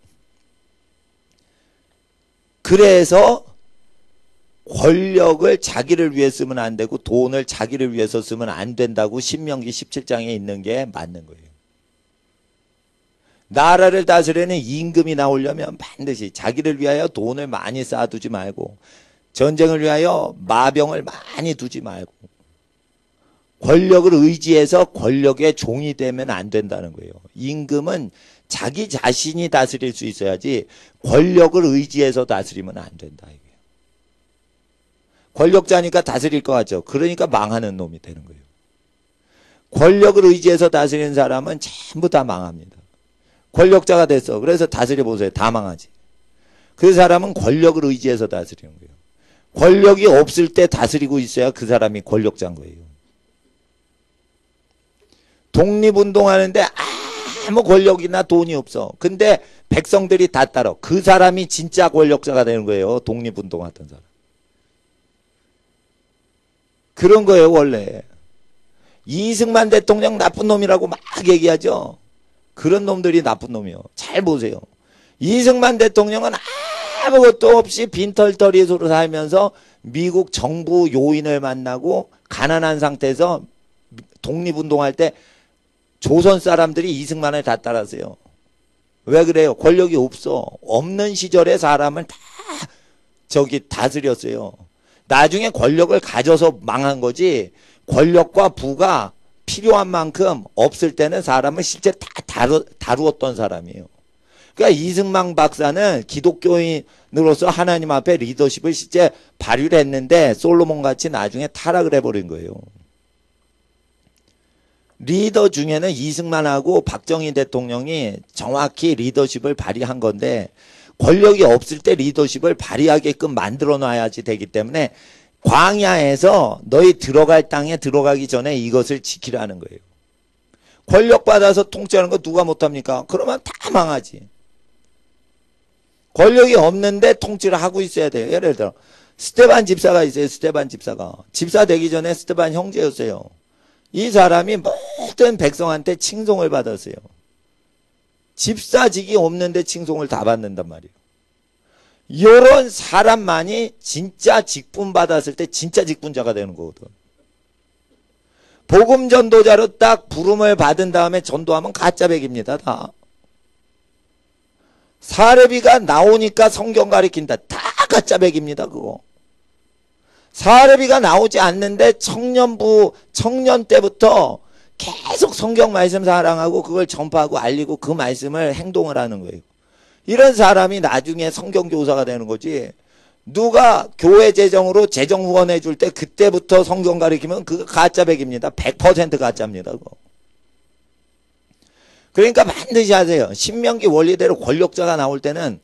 그래서 권력을 자기를 위해 쓰면 안 되고 돈을 자기를 위해서 쓰면 안 된다고 신명기 17장에 있는 게 맞는 거예요. 나라를 다스리는 임금이 나오려면 반드시 자기를 위하여 돈을 많이 쌓아두지 말고 전쟁을 위하여 마병을 많이 두지 말고 권력을 의지해서 권력의 종이 되면 안 된다는 거예요. 임금은 자기 자신이 다스릴 수 있어야지 권력을 의지해서 다스리면 안 된다. 이게. 권력자니까 다스릴 것 같죠. 그러니까 망하는 놈이 되는 거예요. 권력을 의지해서 다스리는 사람은 전부 다 망합니다. 권력자가 됐어. 그래서 다스려 보세요. 다 망하지. 그 사람은 권력을 의지해서 다스리는 거예요. 권력이 없을 때 다스리고 있어야 그 사람이 권력자인 거예요. 독립운동하는데 아무 권력이나 돈이 없어. 근데 백성들이 다 따라. 그 사람이 진짜 권력자가 되는 거예요. 독립운동하던 사람. 그런 거예요, 원래. 이승만 대통령 나쁜 놈이라고 막 얘기하죠. 그런 놈들이 나쁜 놈이요. 잘 보세요. 이승만 대통령은 아무것도 없이 빈털터리로 살면서 미국 정부 요인을 만나고 가난한 상태에서 독립운동할 때 조선 사람들이 이승만을 다 따랐어요. 왜 그래요? 권력이 없어. 없는 시절에 사람을 다 다스렸어요. 나중에 권력을 가져서 망한 거지 권력과 부가 필요한 만큼 없을 때는 사람을 실제 다 다루었던 사람이에요. 그러니까 이승만 박사는 기독교인으로서 하나님 앞에 리더십을 실제 발휘를 했는데 솔로몬 같이 나중에 타락을 해버린 거예요. 리더 중에는 이승만하고 박정희 대통령이 정확히 리더십을 발휘한 건데 권력이 없을 때 리더십을 발휘하게끔 만들어 놔야지 되기 때문에 광야에서 너희 들어갈 땅에 들어가기 전에 이것을 지키라는 거예요. 권력 받아서 통치하는 거 누가 못합니까? 그러면 다 망하지. 권력이 없는데 통치를 하고 있어야 돼요. 예를 들어 스테반 집사가 있어요. 스테반 집사가. 집사 되기 전에 스테반 형제였어요. 이 사람이 모든 백성한테 칭송을 받았어요. 집사직이 없는데 칭송을 다 받는단 말이에요. 이런 사람만이 진짜 직분 받았을 때 진짜 직분자가 되는 거거든. 복음 전도자로 딱 부름을 받은 다음에 전도하면 가짜백입니다. 다. 사례비가 나오니까 성경 가리킨다. 다 가짜백입니다. 그거. 사례비가 나오지 않는데 청년 때부터 계속 성경 말씀 사랑하고 그걸 전파하고 알리고 그 말씀을 행동을 하는 거예요. 이런 사람이 나중에 성경교사가 되는 거지. 누가 교회 재정으로 재정 후원해 줄 때 그때부터 성경 가리키면 그거 가짜백입니다. 100% 가짜입니다. 그거. 그러니까 반드시 하세요. 신명기 원리대로 권력자가 나올 때는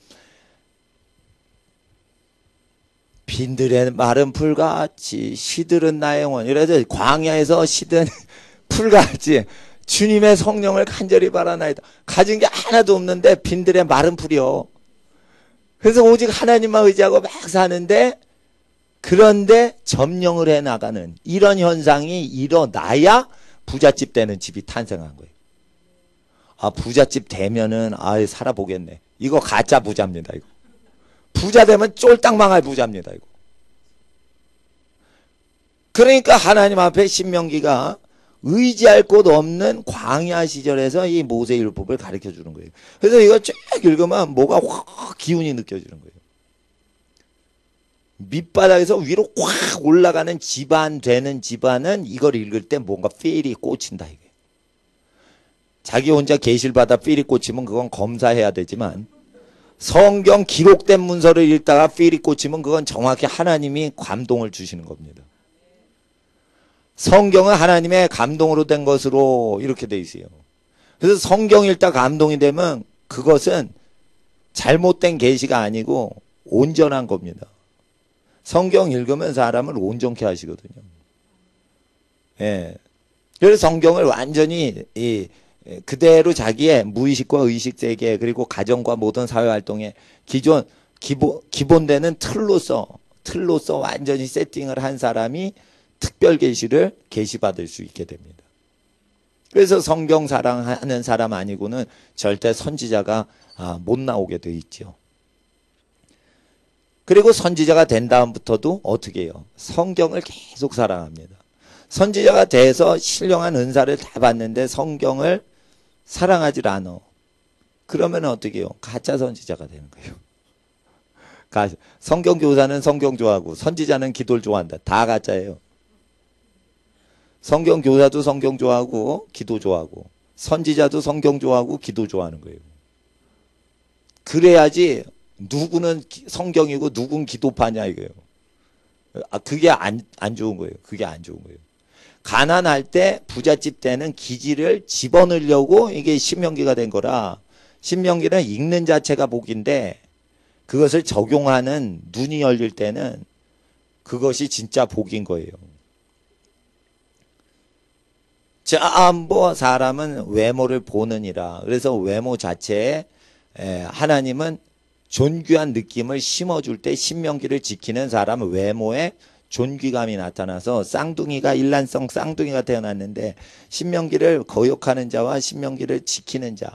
빈들의 마른 풀같이 시들은 나의 영혼. 이래서 광야에서 시든 풀같이 주님의 성령을 간절히 바라나이다. 가진 게 하나도 없는데 빈들의 마른 풀이요. 그래서 오직 하나님만 의지하고 막 사는데 그런데 점령을 해나가는 이런 현상이 일어나야 부잣집 되는 집이 탄생한 거예요. 아, 부잣집 되면은 살아보겠네. 이거 가짜 부자입니다. 이거. 부자 되면 쫄딱 망할 부자입니다. 이거. 그러니까 하나님 앞에 신명기가 의지할 곳 없는 광야 시절에서 이 모세율법을 가르쳐 주는 거예요. 그래서 이거 쭉 읽으면 뭐가 확 기운이 느껴지는 거예요. 밑바닥에서 위로 확 올라가는 집안 되는 집안은 이걸 읽을 때 뭔가 필이 꽂힌다 이게. 자기 혼자 계시를 받아 필이 꽂히면 그건 검사해야 되지만 성경 기록된 문서를 읽다가 필이 꽂히면 그건 정확히 하나님이 감동을 주시는 겁니다. 성경은 하나님의 감동으로 된 것으로 이렇게 돼 있어요. 그래서 성경 읽다 감동이 되면 그것은 잘못된 계시가 아니고 온전한 겁니다. 성경 읽으면 사람을 온전케 하시거든요. 예. 그래서 성경을 완전히 그대로 자기의 무의식과 의식 세계 그리고 가정과 모든 사회 활동에 기본되는 틀로서 완전히 세팅을 한 사람이 특별 계시를 계시받을 수 있게 됩니다. 그래서 성경 사랑하는 사람 아니고는 절대 선지자가 못 나오게 돼 있죠. 그리고 선지자가 된 다음부터도 어떻게 해요? 성경을 계속 사랑합니다. 선지자가 돼서 신령한 은사를 다 받는데 성경을 사랑하질 않아. 그러면 어떻게 해요? 가짜 선지자가 되는 거예요. 성경 교사는 성경 좋아하고 선지자는 기도를 좋아한다. 다 가짜예요. 성경 교사도 성경 좋아하고 기도 좋아하고 선지자도 성경 좋아하고 기도 좋아하는 거예요. 그래야지 누구는 성경이고 누군 기도파냐 이거예요. 그게 안 좋은 거예요. 그게 안 좋은 거예요. 가난할 때 부잣집 때는 기지를 집어넣으려고 이게 신명기가 된 거라 신명기는 읽는 자체가 복인데 그것을 적용하는 눈이 열릴 때는 그것이 진짜 복인 거예요. 전부 사람은 외모를 보느니라. 그래서 외모 자체에 하나님은 존귀한 느낌을 심어줄 때 신명기를 지키는 사람은 외모에 존귀감이 나타나서 쌍둥이가 일란성 쌍둥이가 태어났는데 신명기를 거역하는 자와 신명기를 지키는 자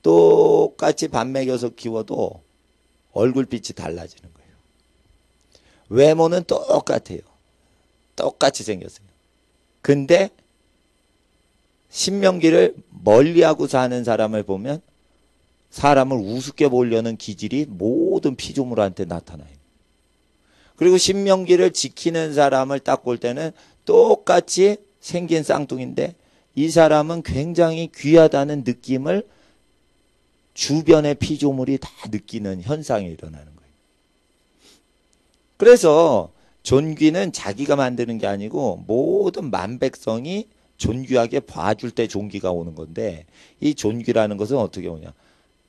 똑같이 밥 먹여서 키워도 얼굴빛이 달라지는 거예요. 외모는 똑같아요. 똑같이 생겼어요. 근데 신명기를 멀리하고 사는 사람을 보면 사람을 우습게 보려는 기질이 모든 피조물한테 나타나요. 그리고 신명기를 지키는 사람을 딱 볼 때는 똑같이 생긴 쌍둥이인데 이 사람은 굉장히 귀하다는 느낌을 주변의 피조물이 다 느끼는 현상이 일어나는 거예요. 그래서 존귀는 자기가 만드는 게 아니고 모든 만백성이 존귀하게 봐줄 때 존귀가 오는 건데 이 존귀라는 것은 어떻게 오냐.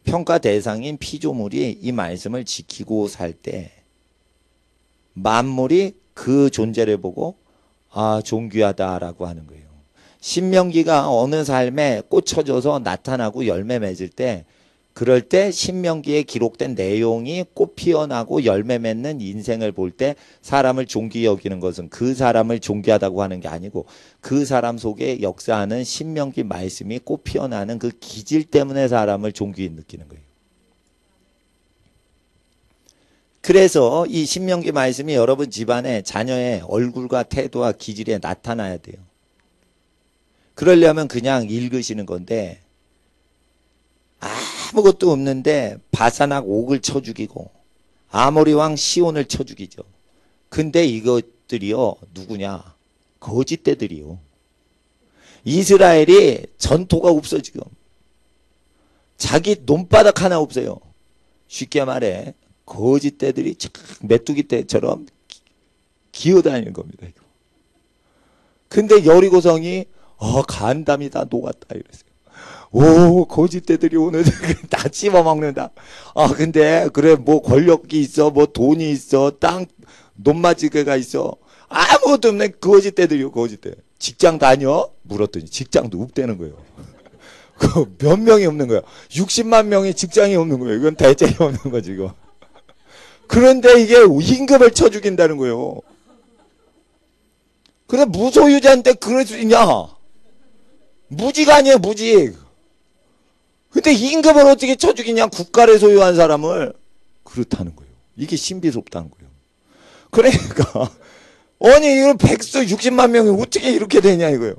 평가 대상인 피조물이 이 말씀을 지키고 살 때 만물이 그 존재를 보고 존귀하다라고 하는 거예요. 신명기가 어느 삶에 꽂혀져서 나타나고 열매 맺을 때 그럴 때 신명기에 기록된 내용이 꽃 피어나고 열매 맺는 인생을 볼 때 사람을 존귀히 여기는 것은 그 사람을 존귀하다고 하는 게 아니고 그 사람 속에 역사하는 신명기 말씀이 꽃 피어나는 그 기질 때문에 사람을 존귀히 느끼는 거예요. 그래서 이 신명기 말씀이 여러분 집안에 자녀의 얼굴과 태도와 기질에 나타나야 돼요. 그러려면 그냥 읽으시는 건데 아무것도 없는데 바사낙 옥을 쳐 죽이고 아모리 왕 시온을 쳐 죽이죠. 근데 이것들이요 누구냐? 거짓대들이요. 이스라엘이 전토가 없어 지금. 자기 논바닥 하나 없어요. 쉽게 말해 거짓대들이 메뚜기 떼처럼 기어다니는 겁니다. 이거. 근데 여리고성이 간담이 다 녹았다 이랬어요. 오 거짓대들이 오늘 다 씹어먹는다. 근데 그래 뭐 권력이 있어 뭐 돈이 있어 땅 논마지개가 있어 아무것도 없는 거짓대들이요. 거짓대. 직장 다녀? 물었더니 직장도 없다는 거예요. 그 몇 명이 없는 거야. 60만 명이 직장이 없는 거예요. 이건 대책이 없는 거지 이거. 그런데 이게 임금을 쳐 죽인다는 거예요. 근데 무소유자한테 그럴 수 있냐? 무직 아니에요 무직. 근데 임금을 어떻게 쳐 죽이냐? 국가를 소유한 사람을. 그렇다는 거예요. 이게 신비롭다는 거예요. 그러니까 아니 이걸 백수 60만 명이 어떻게 이렇게 되냐 이거예요.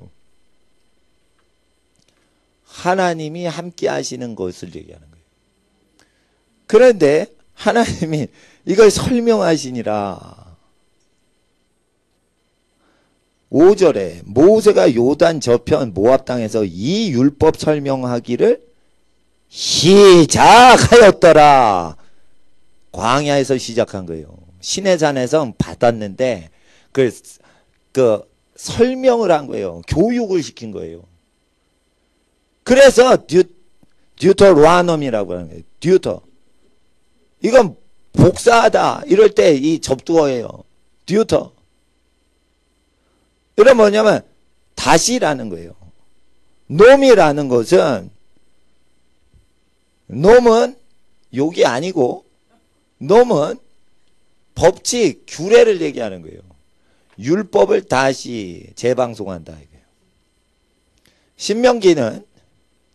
하나님이 함께 하시는 것을 얘기하는 거예요. 그런데 하나님이 이걸 설명하시니라 5절에 모세가 요단 저편 모압 땅에서 이 율법 설명하기를 시작하였더라. 광야에서 시작한 거예요. 시내산에서 받았는데 그 설명을 한 거예요. 교육을 시킨 거예요. 그래서 듀터로아놈이라고 하는 거예요. 듀터. 이건 복사하다 이럴 때 이 접두어예요. 듀터. 이건 뭐냐면 다시라는 거예요. 놈이라는 것은 놈은 욕이 아니고 놈은 법칙, 규례를 얘기하는 거예요. 율법을 다시 재방송한다 이거예요. 신명기는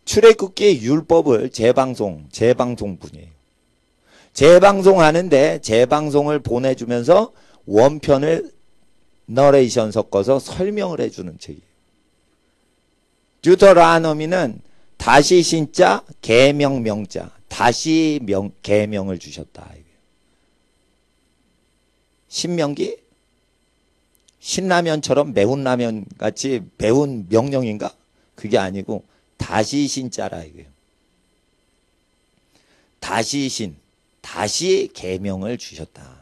출애굽기의 율법을 재방송분이에요. 재방송하는데 재방송을 보내주면서 원편을 너레이션 섞어서 설명을 해주는 책이에요. 듀터라노미는 다시 신자, 계명 명자, 다시 계명을 주셨다 이거예요. 신명기 신라면처럼 매운 라면 같이 매운 명령인가? 그게 아니고 다시 신자라 이거예요. 다시 다시 계명을 주셨다.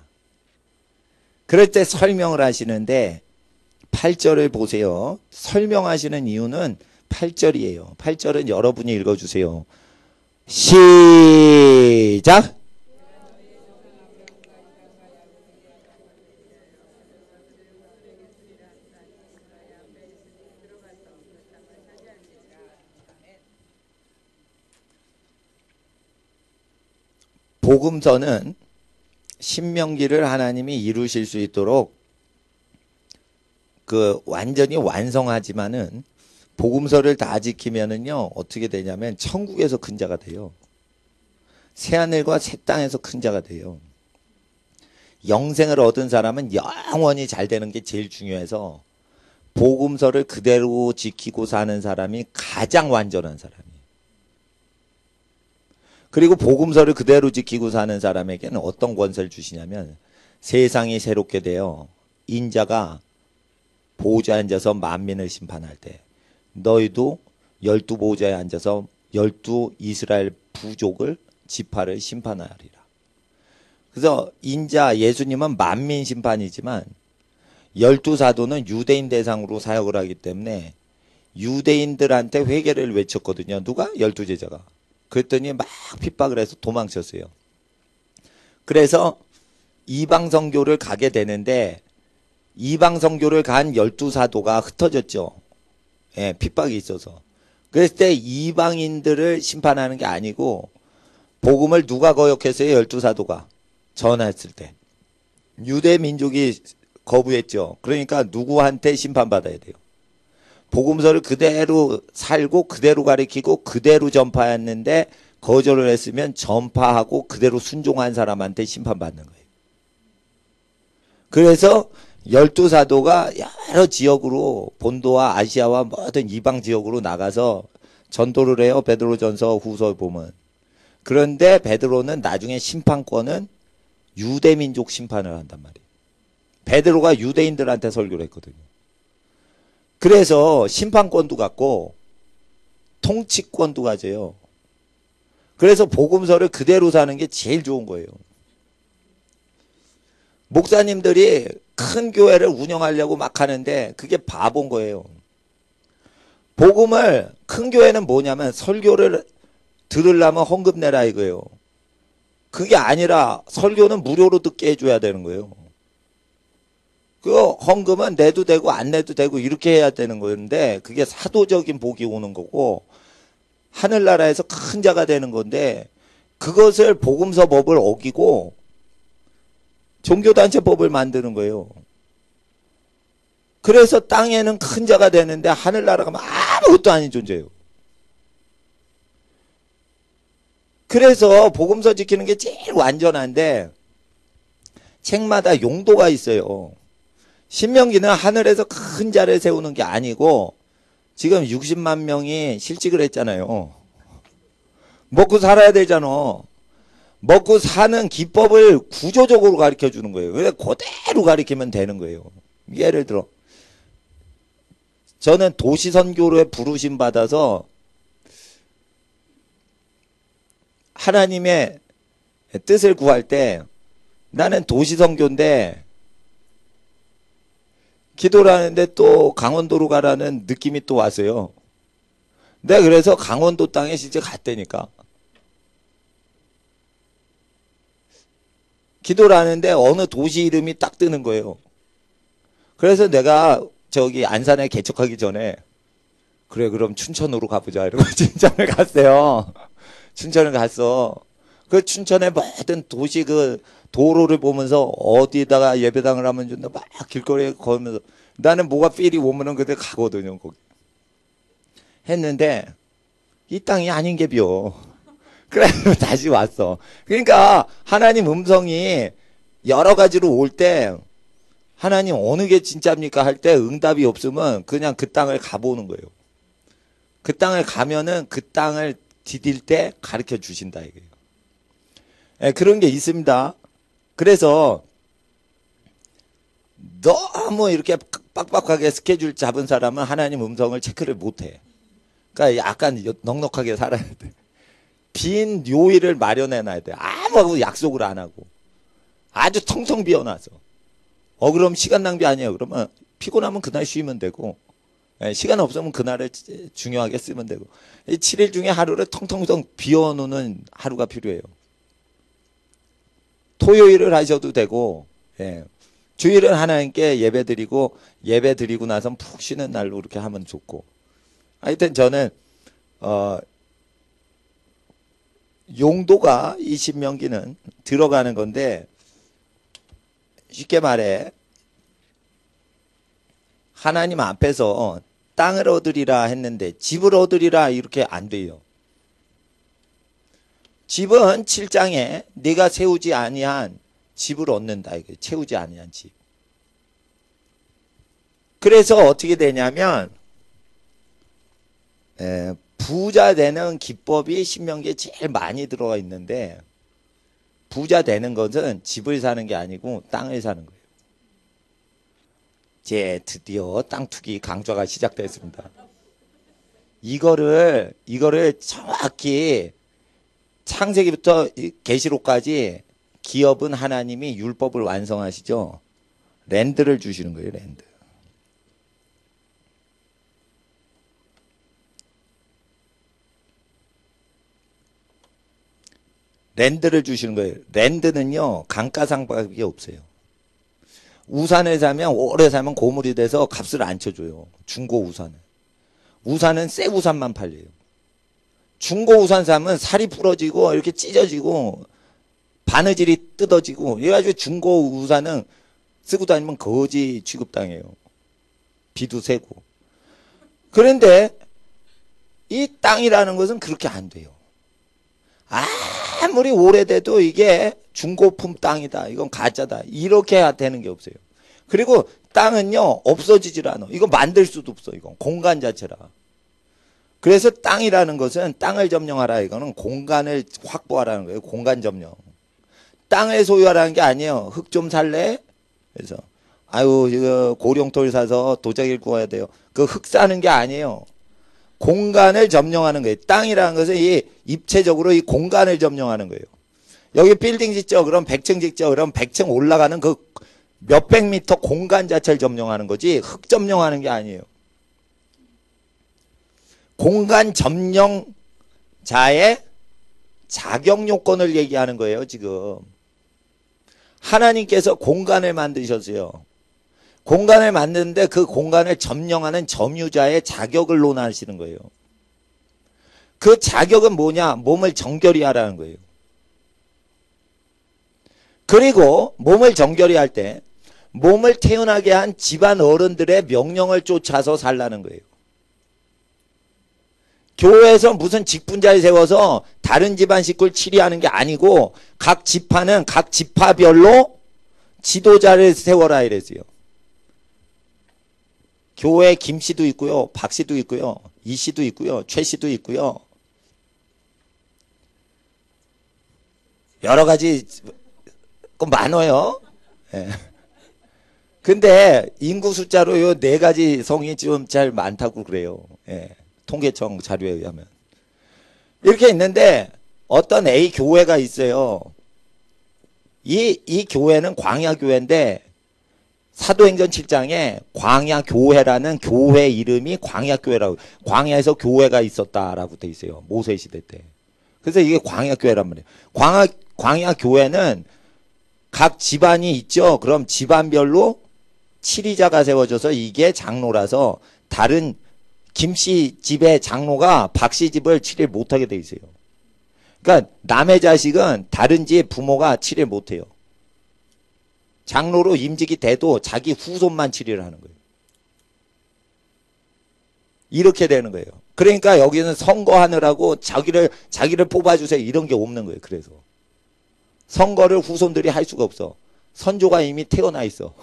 그럴 때 설명을 하시는데 8절을 보세요. 설명하시는 이유는 8절이에요. 8절은 여러분이 읽어주세요. 시작! 복음서는 신명기를 하나님이 이루실 수 있도록 완전히 완성하지만은 복음서를 다 지키면은요 어떻게 되냐면 천국에서 큰 자가 돼요. 새하늘과 새 땅에서 큰 자가 돼요. 영생을 얻은 사람은 영원히 잘 되는 게 제일 중요해서 복음서를 그대로 지키고 사는 사람이 가장 완전한 사람이에요. 그리고 복음서를 그대로 지키고 사는 사람에게는 어떤 권세를 주시냐면 세상이 새롭게 되어 인자가 보좌에 앉아서 만민을 심판할 때 너희도 12보좌에 앉아서 12 이스라엘 부족을 지파를 심판하리라. 그래서 인자 예수님은 만민 심판이지만 12사도는 유대인 대상으로 사역을 하기 때문에 유대인들한테 회개를 외쳤거든요. 누가? 12제자가. 그랬더니 막 핍박을 해서 도망쳤어요. 그래서 이방 선교를 가게 되는데 이방 선교를 간 12사도가 흩어졌죠. 예, 핍박이 있어서. 그랬을 때 이방인들을 심판하는 게 아니고 복음을 누가 거역했어요? 12사도가 전했을 때. 유대 민족이 거부했죠. 그러니까 누구한테 심판받아야 돼요? 복음서를 그대로 살고 그대로 가리키고 그대로 전파했는데 거절을 했으면 전파하고 그대로 순종한 사람한테 심판받는 거예요. 그래서 12사도가 여러 지역으로 본도와 아시아와 모든 이방 지역으로 나가서 전도를 해요. 베드로전서 후서 보면. 그런데 베드로는 나중에 심판권은 유대민족 심판을 한단 말이에요. 베드로가 유대인들한테 설교를 했거든요. 그래서 심판권도 갖고 통치권도 가져요. 그래서 복음서를 그대로 사는 게 제일 좋은 거예요. 목사님들이 큰 교회를 운영하려고 막 하는데 그게 바본 거예요. 복음을 큰 교회는 뭐냐면 설교를 들으려면 헌금 내라 이거예요. 그게 아니라 설교는 무료로 듣게 해줘야 되는 거예요. 그 헌금은 내도 되고 안 내도 되고 이렇게 해야 되는 건데 그게 사도적인 복이 오는 거고 하늘나라에서 큰 자가 되는 건데 그것을 복음서 법을 어기고 종교단체 법을 만드는 거예요. 그래서 땅에는 큰 자가 되는데 하늘나라가 아무것도 아닌 존재예요. 그래서 복음서 지키는 게 제일 완전한데 책마다 용도가 있어요. 신명기는 하늘에서 큰 자를 세우는 게 아니고 지금 60만 명이 실직을 했잖아요. 먹고 살아야 되잖아. 먹고 사는 기법을 구조적으로 가르쳐 주는 거예요. 그래서 그대로 가르치면 되는 거예요. 예를 들어 저는 도시 선교로에 부르심 받아서 하나님의 뜻을 구할 때 나는 도시 선교인데 기도를 하는데 또 강원도로 가라는 느낌이 또 왔어요. 내가 그래서 강원도 땅에 진짜 갔다니까. 기도를 하는데 어느 도시 이름이 딱 뜨는 거예요. 그래서 내가 저기 안산에 개척하기 전에 그래 그럼 춘천으로 가보자 이러고 춘천을 갔어요. 춘천을 갔어. 그 춘천의 모든 도시 그 도로를 보면서 어디다가 예배당을 하면 좋나 막 길거리에 걸으면서 나는 뭐가 필이 오면은 그때 가거든요. 거기. 했는데 이 땅이 아닌 게 비어. 그래서 다시 왔어. 그러니까 하나님 음성이 여러 가지로 올 때 하나님 어느 게 진짜입니까 할 때 응답이 없으면 그냥 그 땅을 가보는 거예요. 그 땅을 가면은 그 땅을 디딜 때 가르쳐 주신다 이거예요. 예, 그런 게 있습니다. 그래서 너무 이렇게 빡빡하게 스케줄 잡은 사람은 하나님 음성을 체크를 못해. 그러니까 약간 넉넉하게 살아야 돼. 빈 요일을 마련해 놔야 돼. 아무하고 약속을 안 하고. 아주 텅텅 비어놔서. 그럼 시간 낭비 아니에요. 그러면 피곤하면 그날 쉬면 되고, 시간 없으면 그날을 중요하게 쓰면 되고. 이 7일 중에 하루를 텅텅텅 비워놓는 하루가 필요해요. 토요일을 하셔도 되고, 주일은 하나님께 예배 드리고, 예배 드리고 나서 푹 쉬는 날로 이렇게 하면 좋고. 하여튼 저는, 용도가 이 신명기는 들어가는 건데 쉽게 말해 하나님 앞에서 땅을 얻으리라 했는데 집을 얻으리라 이렇게 안 돼요. 집은 7장에 네가 세우지 아니한 집을 얻는다. 이게 채우지 아니한 집. 그래서 어떻게 되냐면 부자 되는 기법이 신명기에 제일 많이 들어가 있는데 부자 되는 것은 집을 사는 게 아니고 땅을 사는 거예요. 이제 드디어 땅 투기 강좌가 시작됐습니다. 이거를 정확히 창세기부터 계시록까지 기업은 하나님이 율법을 완성하시죠. 랜드를 주시는 거예요. 랜드. 랜드를 주시는 거예요. 랜드는요 감가상각이 없어요. 우산을 사면 오래 사면 고물이 돼서 값을 안 쳐줘요. 중고 우산은. 우산은 새 우산만 팔려요. 중고 우산 사면 살이 부러지고 이렇게 찢어지고 바느질이 뜯어지고 이래가지고 중고 우산은 쓰고 다니면 거지 취급당해요. 비도 세고. 그런데 이 땅이라는 것은 그렇게 안 돼요. 아무리 오래돼도 이게 중고품 땅이다. 이건 가짜다. 이렇게 해야 되는 게 없어요. 그리고 땅은요 없어지질 않아. 이거 만들 수도 없어. 이건 공간 자체라. 그래서 땅이라는 것은 땅을 점령하라. 이거는 공간을 확보하라는 거예요. 공간 점령. 땅을 소유하라는 게 아니에요. 흙 좀 살래? 그래서 아유 이거 고령토를 사서 도자기를 구워야 돼요. 그 흙 사는 게 아니에요. 공간을 점령하는 거예요. 땅이라는 것은 이 입체적으로 이 공간을 점령하는 거예요. 여기 빌딩 짓죠. 그럼 100층 짓죠. 그럼 100층 올라가는 그 몇백 미터 공간 자체를 점령하는 거지 흙 점령하는 게 아니에요. 공간 점령자의 자격 요건을 얘기하는 거예요. 지금 하나님께서 공간을 만드셨어요. 공간을 만드는데 그 공간을 점령하는 점유자의 자격을 논하시는 거예요. 그 자격은 뭐냐? 몸을 정결히 하라는 거예요. 그리고 몸을 정결히 할 때 몸을 태어나게 한 집안 어른들의 명령을 쫓아서 살라는 거예요. 교회에서 무슨 직분자를 세워서 다른 집안 식구를 치리하는 게 아니고 각 지파는 각 지파별로 지도자를 세워라 이랬어요. 교회 김 씨도 있고요. 박 씨도 있고요. 이 씨도 있고요. 최 씨도 있고요. 여러 가지 많아요. 예. 근데 인구 숫자로 요 네 가지 성이 좀 잘 많다고 그래요. 예. 통계청 자료에 의하면. 이렇게 있는데 어떤 A 교회가 있어요. 이 교회는 광야교회인데 사도행전 7장에 광야교회라는 교회 이름이 광야교회라고, 광야에서 교회가 있었다라고 돼 있어요. 모세 시대 때. 그래서 이게 광야교회란 말이에요. 광야교회는 각 집안이 있죠. 그럼 집안별로 치리자가 세워져서 이게 장로라서 다른 김씨 집의 장로가 박씨 집을 치리를 못하게 돼 있어요. 그러니까 남의 자식은 다른 집 부모가 치리를 못해요. 장로로 임직이 돼도 자기 후손만 치리를 하는 거예요. 이렇게 되는 거예요. 그러니까 여기는 선거하느라고 자기를 뽑아주세요 이런 게 없는 거예요. 그래서 선거를 후손들이 할 수가 없어. 선조가 이미 태어나 있어.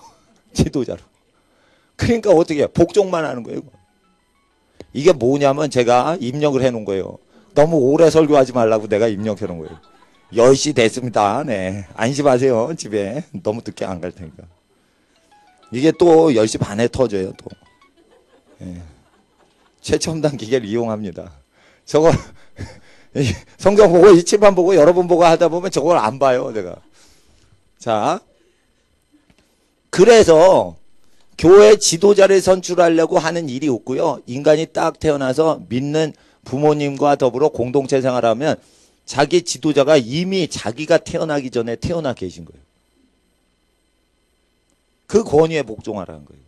지도자로. 그러니까 어떻게 해요? 복종만 하는 거예요. 이게 뭐냐면 제가 입력을 해놓은 거예요. 너무 오래 설교하지 말라고 내가 입력해 놓은 거예요. 10시 됐습니다. 네. 안심하세요. 집에. 너무 늦게 안 갈 테니까. 이게 또 10시 반에 터져요. 또. 네. 최첨단 기계를 이용합니다. 저걸 성경 보고 이 칠판 보고 여러 번 보고 하다 보면 저걸 안 봐요. 내가. 자. 그래서 교회 지도자를 선출하려고 하는 일이 없고요. 인간이 딱 태어나서 믿는 부모님과 더불어 공동체 생활하면 자기 지도자가 이미 자기가 태어나기 전에 태어나 계신 거예요. 그 권위에 복종하라는 거예요.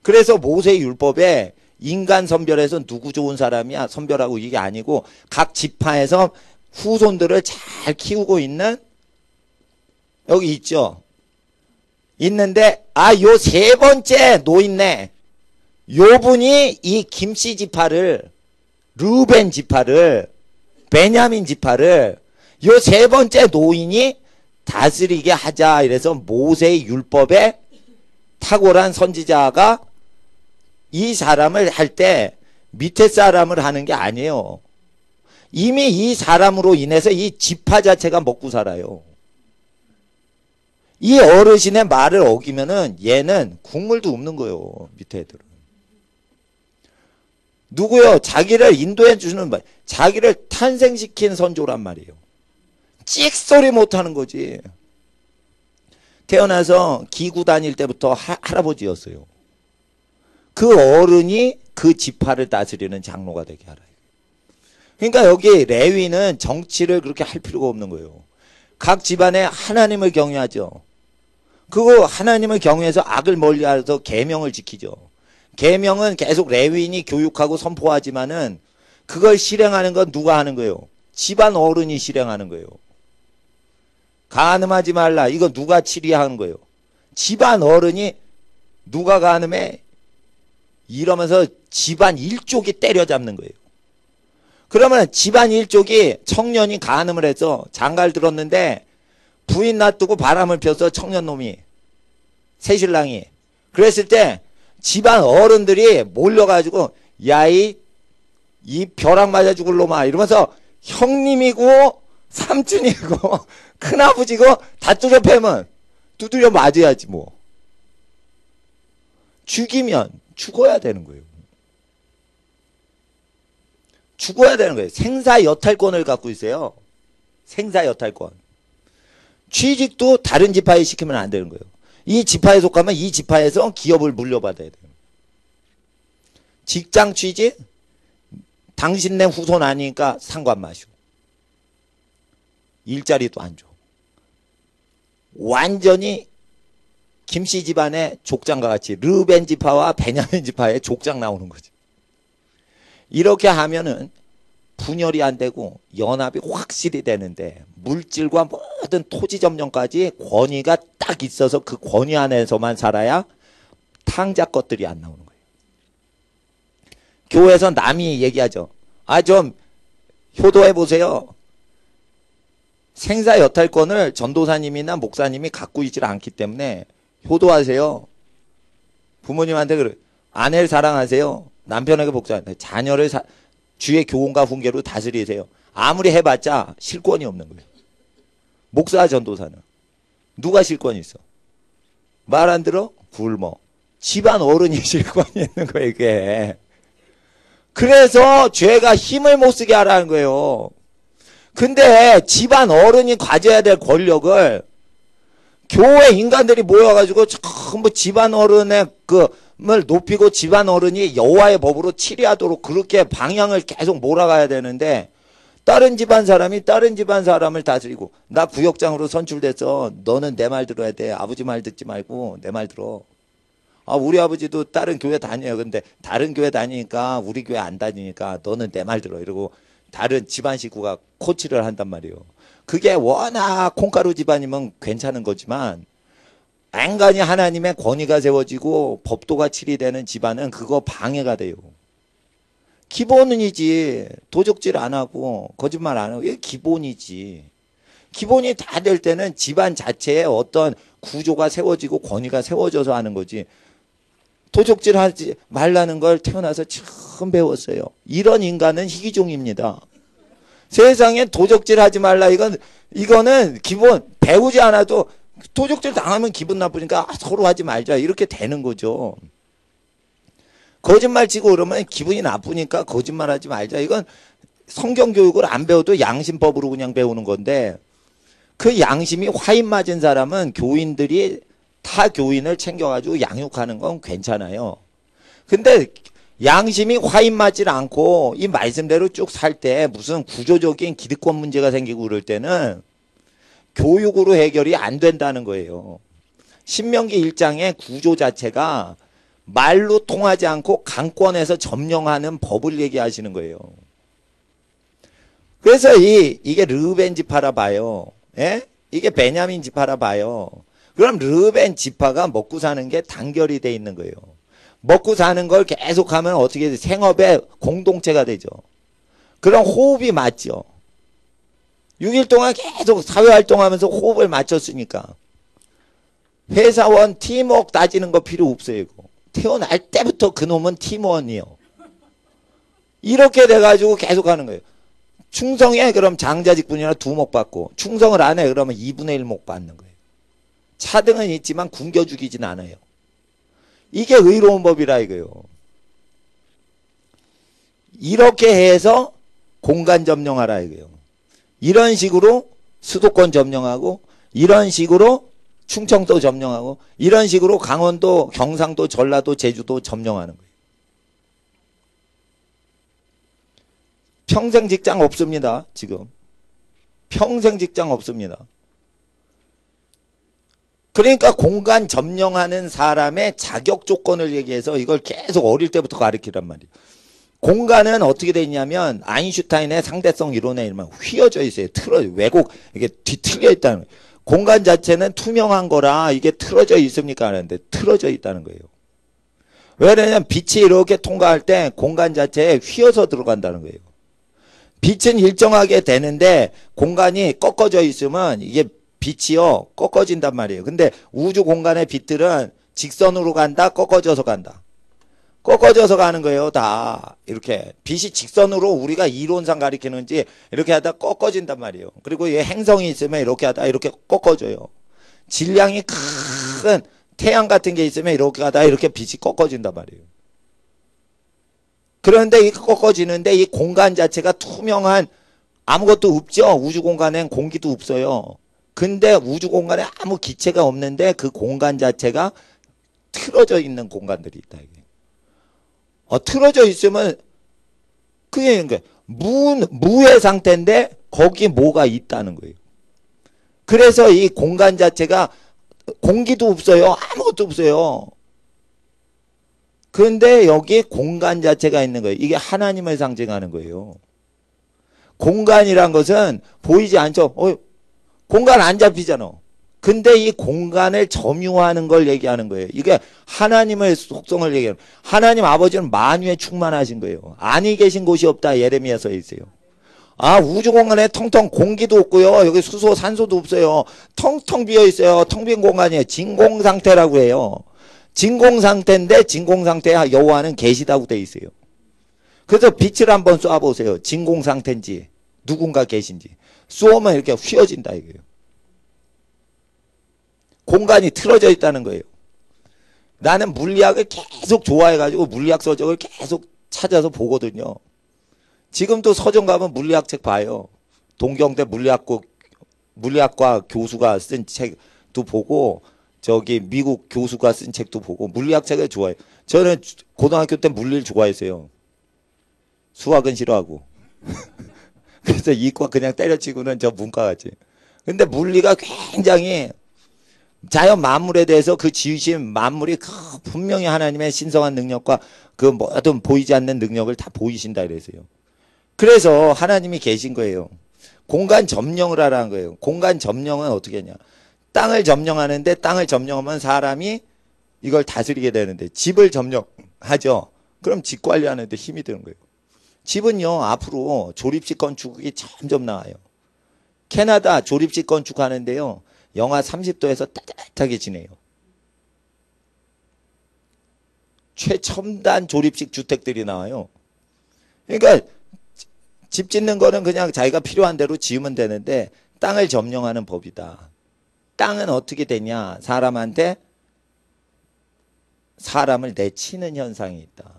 그래서 모세 율법에 인간 선별해서 누구 좋은 사람이야 선별하고 이게 아니고 각 지파에서 후손들을 잘 키우고 있는 여기 있죠. 있는데 요 세 번째 노인네 요 분이 이 김씨 지파를 르벤 지파를 베냐민 지파를 요 세 번째 노인이 다스리게 하자 이래서 모세의 율법에 탁월한 선지자가 이 사람을 할 때 밑에 사람을 하는 게 아니에요. 이미 이 사람으로 인해서 이 지파 자체가 먹고 살아요. 이 어르신의 말을 어기면은 얘는 국물도 없는 거예요. 밑에 애들은. 누구요? 자기를 인도해 주는 말. 자기를 탄생시킨 선조란 말이에요. 찍소리 못하는 거지. 태어나서 기구 다닐 때부터 할아버지였어요. 그 어른이 그 지파를 다스리는 장로가 되게 하라. 그러니까 여기 레위는 정치를 그렇게 할 필요가 없는 거예요. 각 집안에 하나님을 경외하죠. 그거 하나님을 경외해서 악을 멀리하서 계명을 지키죠. 계명은 계속 레위인이 교육하고 선포하지만은 그걸 실행하는 건 누가 하는 거예요? 집안 어른이 실행하는 거예요. 간음하지 말라. 이거 누가 치리하는 거예요? 집안 어른이 누가 간음해? 이러면서 집안 일족이 때려잡는 거예요. 그러면 집안 일족이 청년이 간음을 해서 장가를 들었는데 부인 놔두고 바람을 펴서 청년놈이 새신랑이 그랬을 때 집안 어른들이 몰려가지고 야 이 벼락 맞아 죽을 놈아 이러면서 형님이고 삼촌이고 큰아버지고 다 뚜려 패면 두드려 맞아야지 뭐. 죽이면 죽어야 되는 거예요. 죽어야 되는 거예요. 생사여탈권을 갖고 있어요. 생사여탈권. 취직도 다른 지파에 시키면 안 되는 거예요. 이 지파에 속하면 이 지파에서 기업을 물려받아야 돼요. 직장 취직? 당신네 후손 아니니까 상관 마시고. 일자리도 안 줘. 완전히 김씨 집안의 족장과 같이 르벤 지파와 베냐민 지파의 족장 나오는 거지. 이렇게 하면은 분열이 안 되고 연합이 확실히 되는데 물질과 모든 토지 점령까지 권위가 딱 있어서 그 권위 안에서만 살아야 탕자 것들이 안 나오는 거예요. 교회에서 남이 얘기하죠. 좀 효도해 보세요. 생사여탈권을 전도사님이나 목사님이 갖고 있질 않기 때문에 효도하세요. 부모님한테 그래. 아내를 사랑하세요. 남편에게 복종하세요. 자녀를 주의 교훈과 훈계로 다스리세요. 아무리 해봤자 실권이 없는 거예요. 목사 전도사는. 누가 실권이 있어? 말 안 들어? 굶어. 집안 어른이 질권이 있는 거예요, 이게. 그래서 죄가 힘을 못 쓰게 하라는 거예요. 근데 집안 어른이 가져야 될 권력을 교회 인간들이 모여가지고 전부 집안 어른의 그을 높이고 집안 어른이 여호와의 법으로 치리하도록 그렇게 방향을 계속 몰아가야 되는데, 다른 집안 사람이 다른 집안 사람을 다스리고, 나 구역장으로 선출돼서 너는 내 말 들어야 돼. 아버지 말 듣지 말고 내 말 들어. 아, 우리 아버지도 다른 교회 다녀요. 근데 다른 교회 다니니까 우리 교회 안 다니니까 너는 내 말 들어. 이러고 다른 집안 식구가 코치를 한단 말이에요. 그게 워낙 콩가루 집안이면 괜찮은 거지만, 앵간히 하나님의 권위가 세워지고 법도가 치리되는 집안은 그거 방해가 돼요. 기본이지. 도적질 안 하고 거짓말 안 하고 이게 기본이지. 기본이 다 될 때는 집안 자체에 어떤 구조가 세워지고 권위가 세워져서 하는 거지. 도적질 하지 말라는 걸 태어나서 처음 배웠어요. 이런 인간은 희귀종입니다. 세상에 도적질 하지 말라, 이거는 기본, 배우지 않아도 도적질 당하면 기분 나쁘니까 서로 하지 말자, 이렇게 되는 거죠. 거짓말 치고 그러면 기분이 나쁘니까 거짓말 하지 말자. 이건 성경 교육을 안 배워도 양심법으로 그냥 배우는 건데, 그 양심이 화인 맞은 사람은 교인들이 타 교인을 챙겨가지고 양육하는 건 괜찮아요. 근데 양심이 화인 맞지 않고 이 말씀대로 쭉 살 때 무슨 구조적인 기득권 문제가 생기고 그럴 때는 교육으로 해결이 안 된다는 거예요. 신명기 1장의 구조 자체가 말로 통하지 않고 강권에서 점령하는 법을 얘기하시는 거예요. 그래서 이게 르우벤 지파라 봐요. 예? 이게 베냐민 지파라 봐요. 그럼 르우벤 지파가 먹고 사는 게 단결이 돼 있는 거예요. 먹고 사는 걸 계속하면 어떻게 돼? 생업의 공동체가 되죠. 그럼 호흡이 맞죠. 6일 동안 계속 사회활동하면서 호흡을 맞췄으니까 회사원 팀워크 따지는 거 필요 없어요. 이거. 태어날 때부터 그놈은 팀원이요. 이렇게 돼가지고 계속 하는 거예요. 충성해 그럼 장자직분이나 2목 받고, 충성을 안 해 그러면 2분의 1목 받는 거예요. 차등은 있지만 굶겨 죽이진 않아요. 이게 의로운 법이라 이거요. 이렇게 해서 공간 점령하라 이거요. 이런 식으로 수도권 점령하고, 이런 식으로 충청도 점령하고, 이런 식으로 강원도, 경상도, 전라도, 제주도 점령하는 거예요. 평생 직장 없습니다. 지금 평생 직장 없습니다. 그러니까 공간 점령하는 사람의 자격 조건을 얘기해서 이걸 계속 어릴 때부터 가르치란 말이에요. 공간은 어떻게 돼 있냐면 아인슈타인의 상대성 이론에 의하면 휘어져 있어요. 왜곡, 이게 뒤틀려 있다는 거예요. 공간 자체는 투명한 거라 이게 틀어져 있습니까? 하는데 틀어져 있다는 거예요. 왜냐면 빛이 이렇게 통과할 때 공간 자체에 휘어서 들어간다는 거예요. 빛은 일정하게 되는데 공간이 꺾어져 있으면 이게 빛이요 꺾어진단 말이에요. 근데 우주 공간의 빛들은 직선으로 간다, 꺾어져서 간다. 꺾어져서 가는 거예요. 다 이렇게 빛이 직선으로 우리가 이론상 가리키는지 이렇게 하다 꺾어진단 말이에요. 그리고 이 행성이 있으면 이렇게 하다 이렇게 꺾어져요. 질량이 큰 태양 같은 게 있으면 이렇게 하다 이렇게 빛이 꺾어진단 말이에요. 그런데 이 꺾어지는데 이 공간 자체가 투명한, 아무것도 없죠. 우주 공간엔 공기도 없어요. 근데 우주 공간에 아무 기체가 없는데 그 공간 자체가 틀어져 있는 공간들이 있다. 이게. 틀어져 있으면 그게 무의 상태인데 거기 뭐가 있다는 거예요. 그래서 이 공간 자체가 공기도 없어요. 아무것도 없어요. 그런데 여기 공간 자체가 있는 거예요. 이게 하나님을 상징하는 거예요. 공간이란 것은 보이지 않죠. 공간 안 잡히잖아. 근데 이 공간을 점유하는 걸 얘기하는 거예요. 이게 하나님의 속성을 얘기하는 거예요. 하나님 아버지는 만유에 충만하신 거예요. 아니 계신 곳이 없다. 예레미야서에 있어요. 우주 공간에 텅텅 공기도 없고요. 여기 수소, 산소도 없어요. 텅텅 비어 있어요. 텅 빈 공간이에요. 진공 상태라고 해요. 진공 상태인데 진공 상태에 여호와는 계시다고 돼 있어요. 그래서 빛을 한번 쏴보세요. 진공 상태인지 누군가 계신지. 쏘면 이렇게 휘어진다 이거예요. 공간이 틀어져 있다는 거예요. 나는 물리학을 계속 좋아해가지고 물리학 서적을 계속 찾아서 보거든요. 지금도 서점 가면 물리학 책 봐요. 동경대 물리학과 교수가 쓴 책도 보고, 저기 미국 교수가 쓴 책도 보고, 물리학 책을 좋아해요. 저는 고등학교 때 물리를 좋아했어요. 수학은 싫어하고. 그래서 이과 그냥 때려치고는 저 문과 같이. 근데 물리가 굉장히 자연 만물에 대해서 그 지으신 만물이 분명히 하나님의 신성한 능력과 그 모든 보이지 않는 능력을 다 보이신다 이랬어요. 그래서 하나님이 계신 거예요. 공간 점령을 하라는 거예요. 공간 점령은 어떻게 하냐. 땅을 점령하는데, 땅을 점령하면 사람이 이걸 다스리게 되는데, 집을 점령하죠. 그럼 집 관리하는데 힘이 드는 거예요. 집은요, 앞으로 조립식 건축이 점점 나와요. 캐나다 조립식 건축하는데요, 영하 30도에서 따뜻하게 지내요. 최첨단 조립식 주택들이 나와요. 그러니까 집 짓는 거는 그냥 자기가 필요한 대로 지으면 되는데, 땅을 점령하는 법이다. 땅은 어떻게 되냐? 사람한테 사람을 내치는 현상이 있다.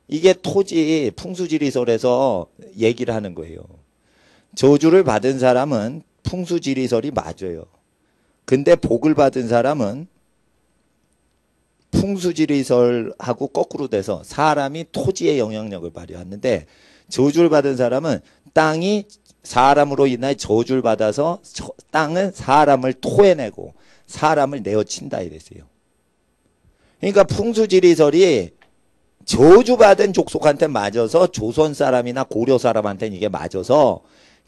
이게 토지 풍수지리설에서 얘기를 하는 거예요. 저주를 받은 사람은 풍수지리설이 맞아요. 근데 복을 받은 사람은 풍수지리설하고 거꾸로 돼서 사람이 토지의 영향력을 발휘하는데, 저주를 받은 사람은 땅이 사람으로 인해 저주를 받아서 땅은 사람을 토해내고 사람을 내어친다 이랬어요. 그러니까 풍수지리설이 저주받은 족속한테 맞아서 조선 사람이나 고려 사람한테는 이게 맞아서,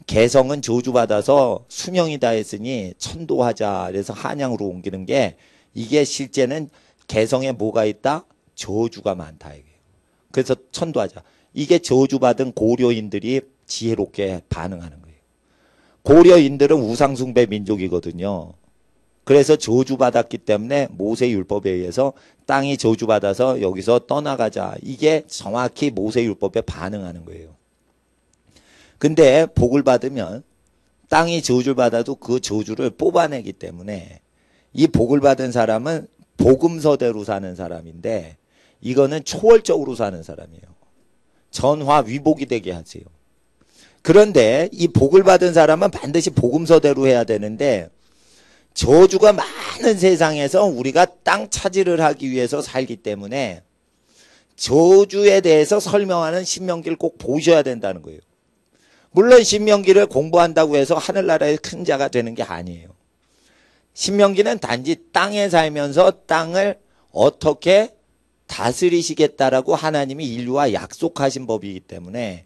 개성은 저주받아서 수명이다 했으니 천도하자 그래서 한양으로 옮기는 게, 이게 실제는 개성에 뭐가 있다? 저주가 많다 이게요. 그래서 천도하자. 이게 저주받은 고려인들이 지혜롭게 반응하는 거예요. 고려인들은 우상숭배 민족이거든요. 그래서 저주받았기 때문에 모세율법에 의해서 땅이 저주받아서 여기서 떠나가자. 이게 정확히 모세율법에 반응하는 거예요. 근데 복을 받으면 땅이 저주를 받아도 그 저주를 뽑아내기 때문에, 이 복을 받은 사람은 복음서대로 사는 사람인데, 이거는 초월적으로 사는 사람이에요. 전화 위복이 되게 하세요. 그런데 이 복을 받은 사람은 반드시 복음서대로 해야 되는데, 저주가 많은 세상에서 우리가 땅 차지를 하기 위해서 살기 때문에 저주에 대해서 설명하는 신명기를 꼭 보셔야 된다는 거예요. 물론 신명기를 공부한다고 해서 하늘나라의 큰 자가 되는 게 아니에요. 신명기는 단지 땅에 살면서 땅을 어떻게 다스리시겠다라고 하나님이 인류와 약속하신 법이기 때문에,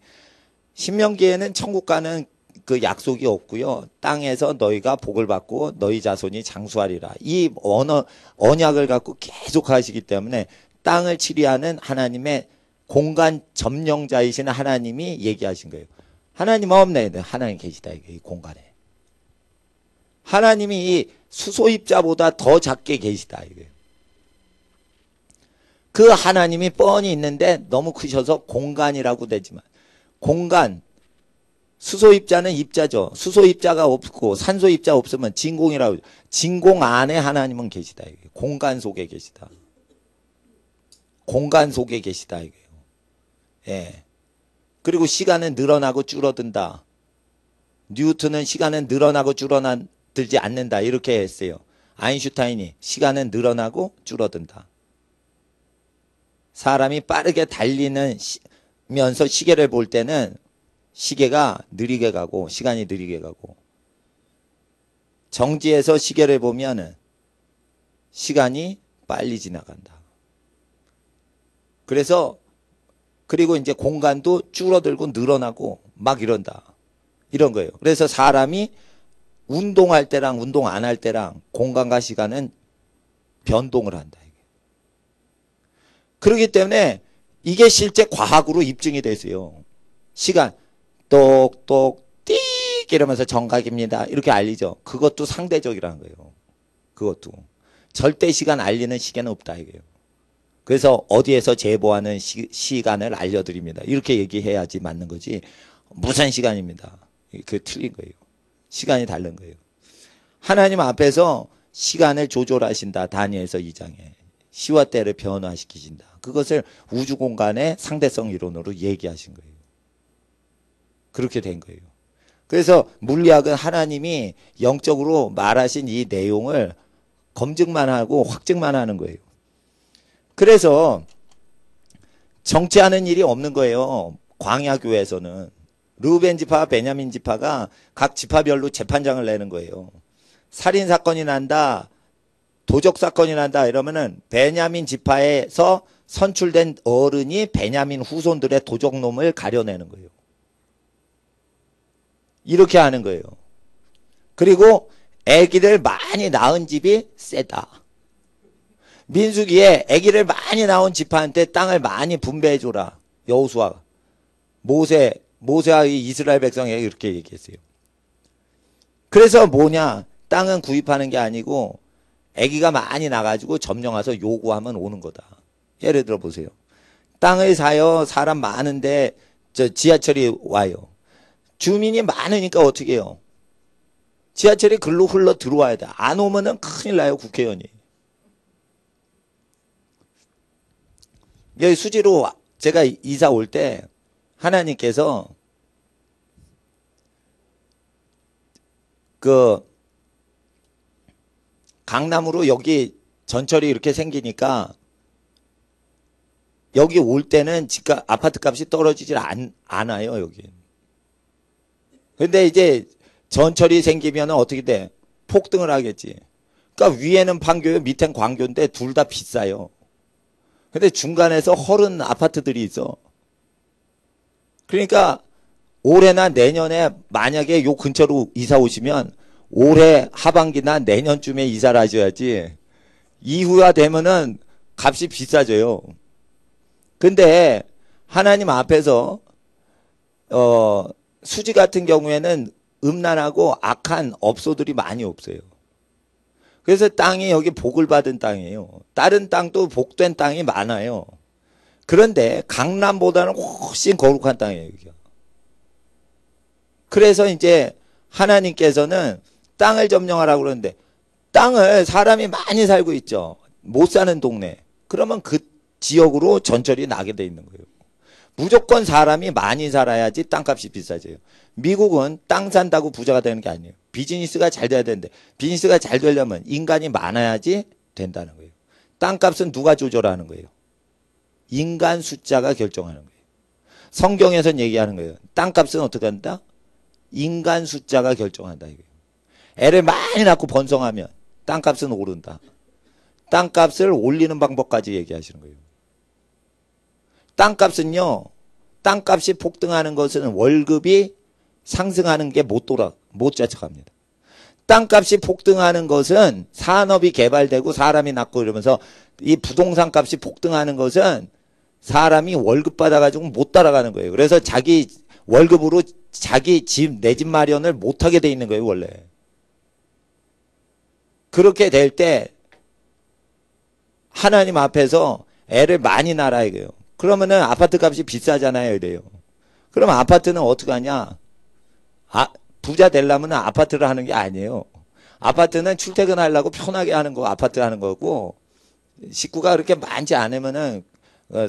신명기에는 천국 가는 그 약속이 없고요. 땅에서 너희가 복을 받고 너희 자손이 장수하리라. 이 언약을 갖고 계속 하시기 때문에 땅을 치리하는 하나님의 공간 점령자이신 하나님이 얘기하신 거예요. 하나님 없네. 하나님 계시다. 이 공간에. 하나님이 이 수소입자보다 더 작게 계시다. 이거예요. 그 하나님이 뻔히 있는데 너무 크셔서 공간이라고 되지만, 공간, 수소입자는 입자죠. 수소입자가 없고 산소입자 없으면 진공이라고. 진공 안에 하나님은 계시다. 이거예요. 공간 속에 계시다. 공간 속에 계시다. 이거예요. 예. 그리고 시간은 늘어나고 줄어든다. 뉴턴은 시간은 늘어나고 줄어들지 않는다. 이렇게 했어요. 아인슈타인이 시간은 늘어나고 줄어든다. 사람이 빠르게 달리면서 시계를 볼 때는 시계가 느리게 가고 시간이 느리게 가고, 정지해서 시계를 보면 시간이 빨리 지나간다. 그리고 이제 공간도 줄어들고 늘어나고 막 이런다. 이런 거예요. 그래서 사람이 운동할 때랑 운동 안 할 때랑 공간과 시간은 변동을 한다. 그렇기 때문에 이게 실제 과학으로 입증이 됐어요. 시간 똑똑 띡 이러면서 정각입니다. 이렇게 알리죠. 그것도 상대적이라는 거예요. 그것도. 절대 시간 알리는 시계는 없다 이거예요. 그래서 어디에서 제보하는 시간을 알려드립니다. 이렇게 얘기해야지 맞는 거지. 무슨 시간입니다. 그 틀린 거예요. 시간이 다른 거예요. 하나님 앞에서 시간을 조절하신다. 다니엘서 2장에. 시와 때를 변화시키신다. 그것을 우주 공간의 상대성 이론으로 얘기하신 거예요. 그렇게 된 거예요. 그래서 물리학은 하나님이 영적으로 말하신 이 내용을 검증만 하고 확증만 하는 거예요. 그래서 정치하는 일이 없는 거예요. 광야교회에서는. 르우벤 지파와 베냐민 지파가 각 지파별로 재판장을 내는 거예요. 살인사건이 난다, 도적사건이 난다 이러면은 베냐민 지파에서 선출된 어른이 베냐민 후손들의 도적놈을 가려내는 거예요. 이렇게 하는 거예요. 그리고 아기를 많이 낳은 집이 세다. 민수기에 아기를 많이 낳은 지파한테 땅을 많이 분배해줘라. 여호수아, 모세와 이스라엘 백성에게 이렇게 얘기했어요. 그래서 뭐냐? 땅은 구입하는 게 아니고 아기가 많이 나가지고 점령해서 요구하면 오는 거다. 예를 들어 보세요. 땅을 사요. 사람 많은데 지하철이 와요. 주민이 많으니까 어떻게 해요? 지하철이 글로 흘러 들어와야 돼. 안 오면은 큰일 나요, 국회의원이. 여기 수지로 제가 이사 올 때 하나님께서 강남으로 여기 전철이 이렇게 생기니까 여기 올 때는 집값, 아파트 값이 떨어지질 않아요, 여기. 근데 이제 전철이 생기면 어떻게 돼? 폭등을 하겠지. 그러니까 위에는 판교요, 밑엔 광교인데 둘 다 비싸요. 근데 중간에서 허른 아파트들이 있어. 그러니까 올해나 내년에 만약에 요 근처로 이사 오시면 올해 하반기나 내년쯤에 이사를 하셔야지 이후가 되면은 값이 비싸져요. 근데 하나님 앞에서 수지 같은 경우에는 음란하고 악한 업소들이 많이 없어요. 그래서 땅이 여기 복을 받은 땅이에요. 다른 땅도 복된 땅이 많아요. 그런데 강남보다는 훨씬 거룩한 땅이에요, 여기가. 그래서 이제 하나님께서는 땅을 점령하라고 그러는데 땅을 사람이 많이 살고 있죠. 못 사는 동네. 그러면 그 지역으로 전철이 나게 돼 있는 거예요. 무조건 사람이 많이 살아야지 땅값이 비싸져요. 미국은 땅 산다고 부자가 되는 게 아니에요. 비즈니스가 잘 돼야 되는데 비즈니스가 잘 되려면 인간이 많아야지 된다는 거예요. 땅값은 누가 조절하는 거예요? 인간 숫자가 결정하는 거예요. 성경에서는 얘기하는 거예요. 땅값은 어떻게 한다? 인간 숫자가 결정한다 이거예요. 애를 많이 낳고 번성하면 땅값은 오른다. 땅값을 올리는 방법까지 얘기하시는 거예요. 땅값은요, 땅값이 폭등하는 것은 월급이 상승하는 게 못 자책합니다. 땅값이 폭등하는 것은 산업이 개발되고 사람이 낳고 이러면서 이 부동산 값이 폭등하는 것은 사람이 월급 받아가지고 못 따라가는 거예요. 그래서 자기 월급으로 자기 집, 내 집 마련을 못하게 돼 있는 거예요, 원래. 그렇게 될 때 하나님 앞에서 애를 많이 낳아야 해요. 그러면은 아파트 값이 비싸잖아요, 이래요. 그러면 아파트는 어떻게 하냐? 부자 되려면 아파트를 하는 게 아니에요. 아파트는 출퇴근하려고 편하게 하는 거, 아파트 하는 거고, 식구가 그렇게 많지 않으면은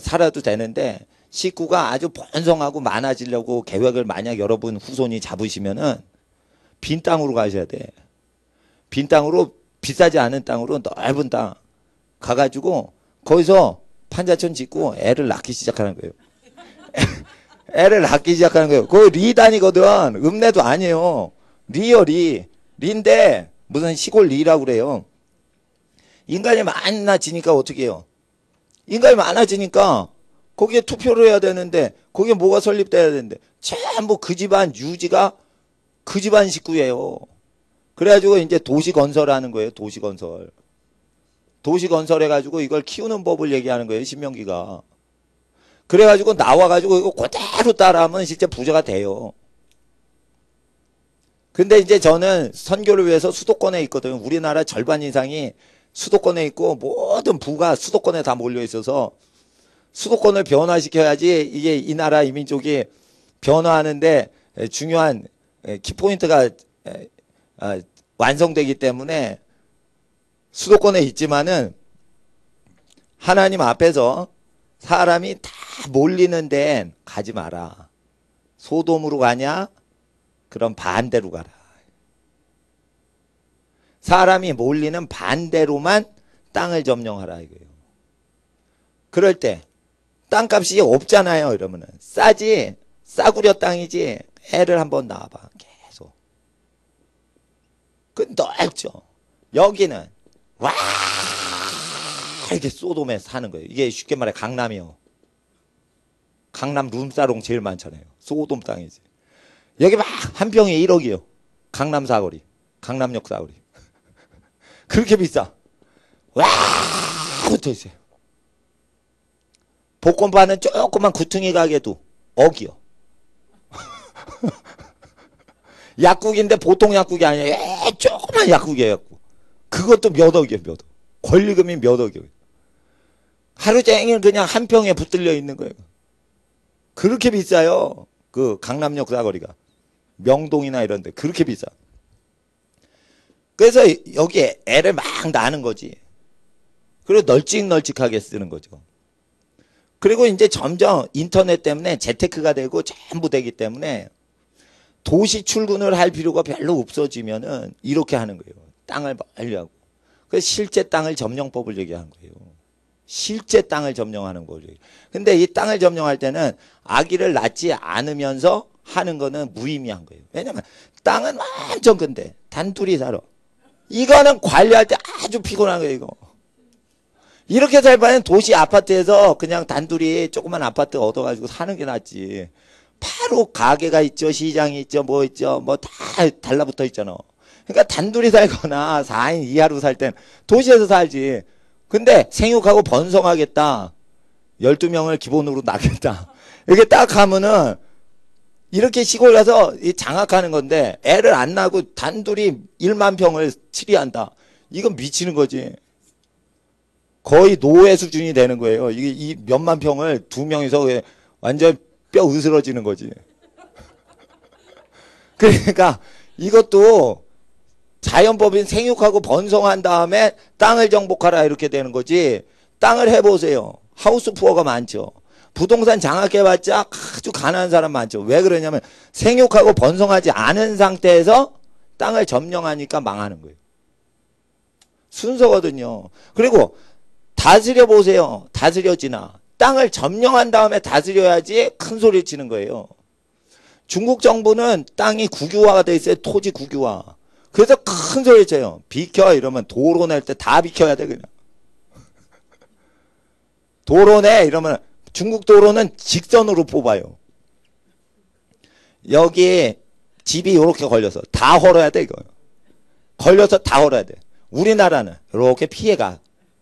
살아도 되는데, 식구가 아주 번성하고 많아지려고 계획을 만약 여러분 후손이 잡으시면은 빈 땅으로 가셔야 돼. 빈 땅으로, 비싸지 않은 땅으로 넓은 땅 가가지고 거기서 판자촌 짓고 애를 낳기 시작하는 거예요. 애를 낳기 시작하는 거예요. 그거 리단이거든. 읍내도 아니에요. 리인데 무슨 시골 리라고 그래요. 인간이 많아지니까 어떻게 해요? 인간이 많아지니까 거기에 투표를 해야 되는데 거기에 뭐가 설립돼야 되는데 전부 그 집안 유지가 그 집안 식구예요. 그래가지고 이제 도시 건설하는 거예요. 도시 건설. 도시 건설해가지고 이걸 키우는 법을 얘기하는 거예요. 신명기가. 그래가지고 나와가지고 이거 그대로 따라하면 진짜 부자가 돼요. 근데 이제 저는 선교를 위해서 수도권에 있거든요. 우리나라 절반 이상이 수도권에 있고 모든 부가 수도권에 다 몰려 있어서 수도권을 변화시켜야지 이게 이 나라 이민족이 변화하는데 중요한 키포인트가 완성되기 때문에 수도권에 있지만은 하나님 앞에서 사람이 다 몰리는 데는 가지 마라. 소돔으로 가냐? 그럼 반대로 가라. 사람이 몰리는 반대로만 땅을 점령하라 이거예요. 그럴 때 땅값이 없잖아요. 이러면은 싸지, 싸구려 땅이지. 애를 한번 낳아봐. 계속. 그 넓죠. 여기는 와 이렇게 소돔에 사는 거예요. 이게 쉽게 말해 강남이요. 강남 룸사롱 제일 많잖아요. 소돔 땅이지. 여기 막 한 평에 1억이요. 강남 사거리, 강남역 사거리. 그렇게 비싸. 와 붙어 있어요. 복권 파는 조그만 구퉁이 가게도 억이요. 약국인데 보통 약국이 아니에요. 조그만 약국이에요. 약국. 그것도 몇 억이에요. 몇 억. 권리금이 몇 억이에요. 하루 종일 그냥 한 평에 붙들려 있는 거예요. 그렇게 비싸요. 그 강남역 사거리가. 명동이나 이런 데 그렇게 비싸. 그래서 여기에 애를 막 낳는 거지. 그리고 널찍널찍하게 쓰는 거죠. 그리고 이제 점점 인터넷 때문에 재테크가 되고 전부 되기 때문에 도시 출근을 할 필요가 별로 없어지면은 이렇게 하는 거예요. 땅을 멀리 하고. 그래서 실제 땅을 점령법을 얘기하는 거예요. 실제 땅을 점령하는 거죠. 근데 이 땅을 점령할 때는 아기를 낳지 않으면서 하는 거는 무의미한 거예요. 왜냐면 땅은 완전 근데 단둘이 살아. 이거는 관리할 때 아주 피곤한 거예요. 이거. 이렇게 살 바에는 도시 아파트에서 그냥 단둘이 조그만 아파트 얻어가지고 사는 게 낫지. 바로 가게가 있죠. 시장이 있죠. 뭐 있죠. 뭐 다 달라붙어 있잖아. 그러니까 단둘이 살거나 4인 이하로 살 땐 도시에서 살지. 근데 생육하고 번성하겠다. 12명을 기본으로 낳겠다. 이렇게 딱 하면은 이렇게 시골 가서 장악하는 건데 애를 안 낳고 단둘이 1만 평을 치리한다. 이건 미치는 거지. 거의 노예 수준이 되는 거예요. 이게 이 몇만 평을 두 명이서 완전 뼈 으스러지는 거지. 그러니까 이것도 자연법인 생육하고 번성한 다음에 땅을 정복하라 이렇게 되는 거지. 땅을 해보세요. 하우스 푸어가 많죠. 부동산 장악해봤자 아주 가난한 사람 많죠. 왜 그러냐면 생육하고 번성하지 않은 상태에서 땅을 점령하니까 망하는 거예요. 순서거든요. 그리고 다스려 보세요. 다스려지나. 땅을 점령한 다음에 다스려야지 큰 소리 치는 거예요. 중국 정부는 땅이 국유화가 돼 있어요. 토지 국유화. 그래서 큰 소리 쳐요. 비켜 이러면 도로 낼 때 다 비켜야 돼 그냥. 도로 내 이러면 중국 도로는 직선으로 뽑아요. 여기 집이 이렇게 걸려서 다 헐어야 돼 이거. 걸려서 다 헐어야 돼. 우리나라는 이렇게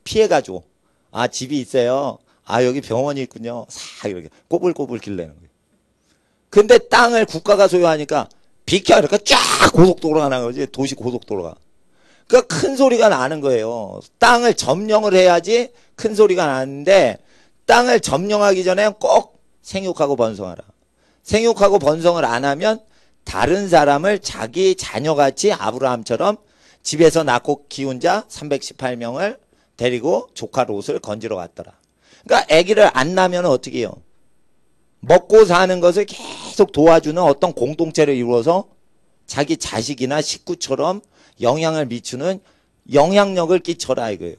피해가지고 아 집이 있어요. 아 여기 병원이 있군요. 싹 이렇게 꼬불꼬불 길내는 거예요. 근데 땅을 국가가 소유하니까 비켜 이렇게 쫙 고속도로가 나는 거지. 도시 고속도로가. 그러니까 큰 소리가 나는 거예요. 땅을 점령을 해야지 큰 소리가 나는데 땅을 점령하기 전에 꼭 생육하고 번성하라. 생육하고 번성을 안 하면 다른 사람을 자기 자녀같이 아브라함처럼 집에서 낳고 키운 자 318명을 데리고 조카 롯을 건지러 갔더라. 그러니까 아기를 안 낳으면 어떻게 해요? 먹고 사는 것을 계속 도와주는 어떤 공동체를 이루어서 자기 자식이나 식구처럼 영향을 미치는 영향력을 끼쳐라 이거예요.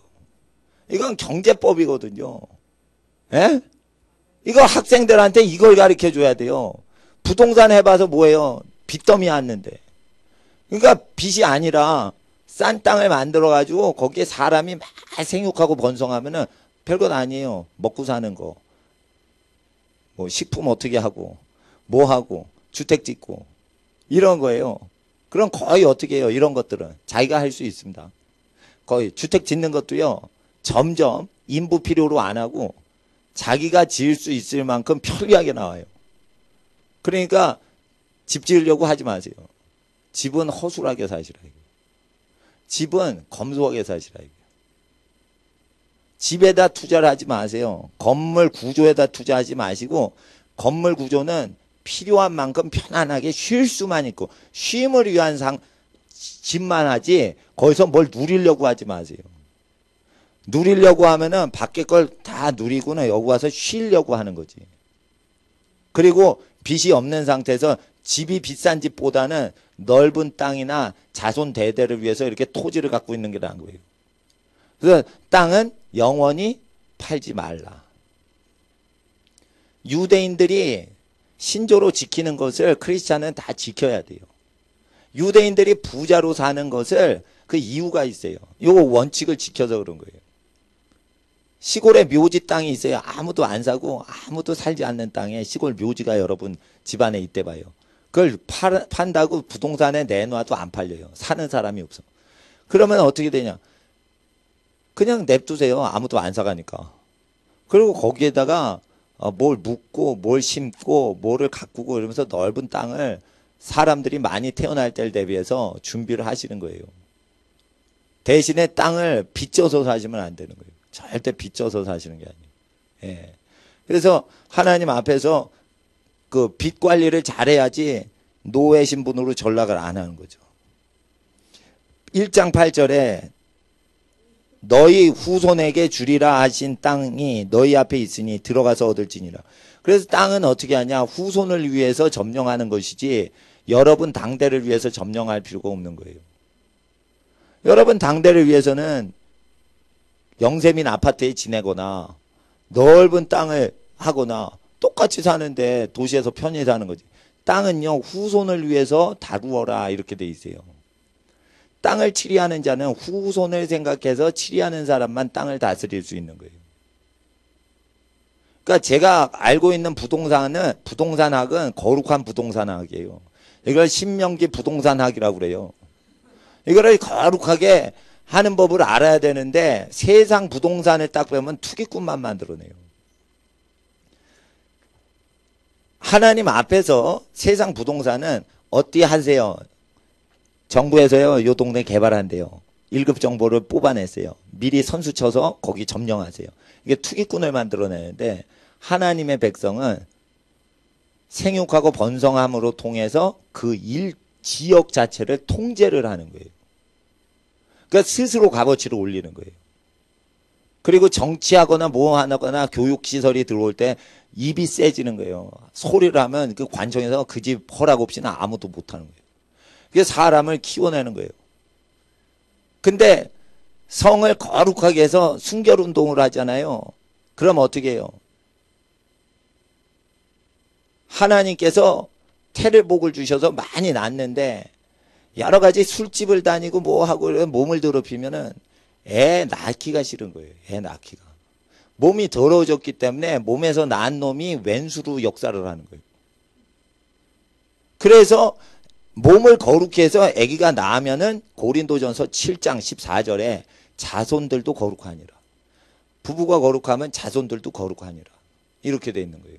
이건 경제법이거든요. 예? 이거 학생들한테 이걸 가르쳐 줘야 돼요. 부동산 해봐서 뭐예요? 빚더미 않는데. 그러니까 빚이 아니라 싼 땅을 만들어 가지고 거기에 사람이 막 생육하고 번성하면은 별것 아니에요. 먹고 사는 거. 뭐 식품 어떻게 하고 뭐 하고 주택 짓고 이런 거예요. 그럼 거의 어떻게 해요? 이런 것들은 자기가 할 수 있습니다. 거의 주택 짓는 것도요. 점점 인부 필요로 안 하고 자기가 지을 수 있을 만큼 편리하게 나와요. 그러니까 집 지으려고 하지 마세요. 집은 허술하게 사시라. 집은 검소하게 사시라. 집에다 투자를 하지 마세요. 건물 구조에다 투자하지 마시고 건물 구조는 필요한 만큼 편안하게 쉴 수만 있고 쉼을 위한 집만 하지 거기서 뭘 누리려고 하지 마세요. 누리려고 하면은 밖에 걸 다 누리고는 여기 와서 쉬려고 하는 거지. 그리고 빚이 없는 상태에서 집이 비싼 집보다는 넓은 땅이나 자손 대대를 위해서 이렇게 토지를 갖고 있는 게 나은 거예요. 그래서 땅은 영원히 팔지 말라. 유대인들이 신조로 지키는 것을 크리스찬은 다 지켜야 돼요. 유대인들이 부자로 사는 것을 그 이유가 있어요. 요 원칙을 지켜서 그런 거예요. 시골에 묘지 땅이 있어요. 아무도 안 사고 아무도 살지 않는 땅에 시골 묘지가 여러분 집안에 있대 봐요. 그걸 판다고 부동산에 내놔도 안 팔려요. 사는 사람이 없어. 그러면 어떻게 되냐? 그냥 냅두세요. 아무도 안 사가니까. 그리고 거기에다가 뭘 묻고 뭘 심고 뭐를 가꾸고 이러면서 넓은 땅을 사람들이 많이 태어날 때를 대비해서 준비를 하시는 거예요. 대신에 땅을 빚져서 사시면 안 되는 거예요. 절대 빚져서 사시는 게 아니에요. 예. 그래서 하나님 앞에서 그 빚 관리를 잘해야지 노예 신분으로 전락을 안 하는 거죠. 1장 8절에 너희 후손에게 주리라 하신 땅이 너희 앞에 있으니 들어가서 얻을지니라. 그래서 땅은 어떻게 하냐? 후손을 위해서 점령하는 것이지 여러분 당대를 위해서 점령할 필요가 없는 거예요. 여러분 당대를 위해서는 영세민 아파트에 지내거나 넓은 땅을 하거나 똑같이 사는데 도시에서 편히 사는 거지. 땅은요 후손을 위해서 다루어라 이렇게 돼 있어요. 땅을 치리하는 자는 후손을 생각해서 치리하는 사람만 땅을 다스릴 수 있는 거예요. 그러니까 제가 알고 있는 부동산학은 거룩한 부동산학이에요. 이걸 신명기 부동산학이라고 그래요. 이거를 거룩하게 하는 법을 알아야 되는데 세상 부동산을 딱 보면 투기꾼만 만들어내요. 하나님 앞에서 세상 부동산은 어떻게 하세요? 정부에서요, 요 동네 개발한대요. 1급 정보를 뽑아냈어요. 미리 선수 쳐서 거기 점령하세요. 이게 투기꾼을 만들어내는데 하나님의 백성은 생육하고 번성함으로 통해서 그 지역 자체를 통제를 하는 거예요. 그러니까 스스로 값어치를 올리는 거예요. 그리고 정치하거나 뭐 하거나 교육시설이 들어올 때 입이 세지는 거예요. 소리를 하면 그 관청에서 그 집 허락 없이는 아무도 못하는 거예요. 그게 사람을 키워내는 거예요. 근데 성을 거룩하게 해서 순결운동을 하잖아요. 그럼 어떻게 해요? 하나님께서 태를복을 주셔서 많이 낳는데 여러 가지 술집을 다니고 뭐 하고 몸을 더럽히면은 애 낳기가 싫은 거예요. 애 낳기가. 몸이 더러워졌기 때문에 몸에서 낳은 놈이 왼수로 역사를 하는 거예요. 그래서 몸을 거룩히 해서 아기가 낳으면은 고린도전서 7장 14절에 자손들도 거룩하니라. 부부가 거룩하면 자손들도 거룩하니라. 이렇게 돼 있는 거예요.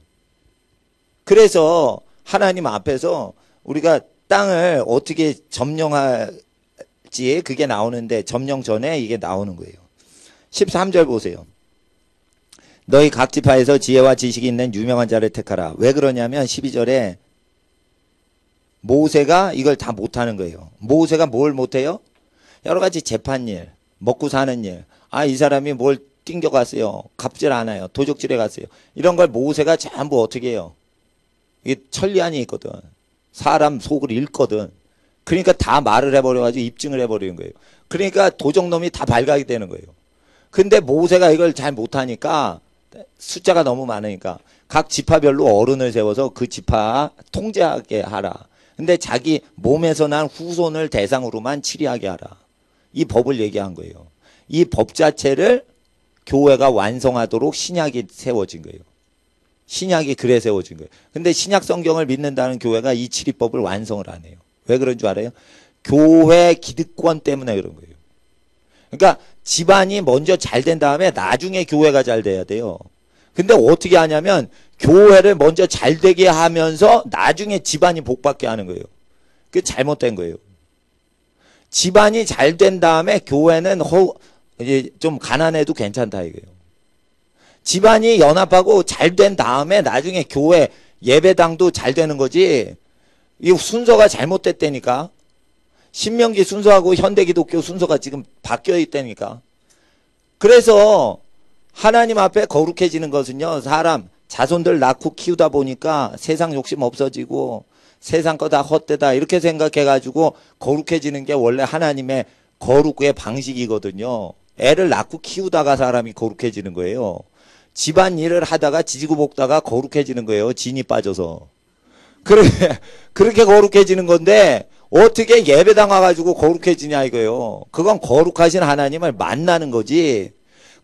그래서 하나님 앞에서 우리가 땅을 어떻게 점령할지 그게 나오는데 점령 전에 이게 나오는 거예요. 13절 보세요. 너희 각 지파에서 지혜와 지식이 있는 유명한 자를 택하라. 왜 그러냐면 12절에 모세가 이걸 다 못하는 거예요. 모세가 뭘 못해요? 여러 가지 재판일, 먹고 사는 일. 아, 이 사람이 뭘 띵겨갔어요. 갚질 않아요. 도적질해 갔어요. 이런 걸 모세가 전부 어떻게 해요? 이게 천리안이 있거든. 사람 속을 읽거든. 그러니까 다 말을 해버려가지고 입증을 해버리는 거예요. 그러니까 도적놈이 다 발각이 되는 거예요. 근데 모세가 이걸 잘 못하니까 숫자가 너무 많으니까 각 지파별로 어른을 세워서 그 지파 통제하게 하라. 근데 자기 몸에서 난 후손을 대상으로만 치리하게 하라. 이 법을 얘기한 거예요. 이 법 자체를 교회가 완성하도록 신약이 세워진 거예요. 신약이 그래 세워진 거예요. 근데 신약 성경을 믿는다는 교회가 이 치리법을 완성을 안 해요. 왜 그런 줄 알아요? 교회 기득권 때문에 그런 거예요. 그러니까 집안이 먼저 잘 된 다음에 나중에 교회가 잘 돼야 돼요. 근데 어떻게 하냐면 교회를 먼저 잘 되게 하면서 나중에 집안이 복받게 하는 거예요. 그게 잘못된 거예요. 집안이 잘 된 다음에 교회는 이제 좀 가난해도 괜찮다 이거예요. 집안이 연합하고 잘 된 다음에 나중에 교회 예배당도 잘 되는 거지. 이 순서가 잘못됐다니까. 신명기 순서하고 현대기독교 순서가 지금 바뀌어 있다니까. 그래서 하나님 앞에 거룩해지는 것은요, 사람 자손들 낳고 키우다 보니까 세상 욕심 없어지고 세상 거 다 헛되다 이렇게 생각해가지고 거룩해지는 게 원래 하나님의 거룩의 방식이거든요. 애를 낳고 키우다가 사람이 거룩해지는 거예요. 집안 일을 하다가 지지고 볶다가 거룩해지는 거예요. 진이 빠져서. 그렇게 거룩해지는 건데 어떻게 예배당 와가지고 거룩해지냐 이거예요. 그건 거룩하신 하나님을 만나는 거지.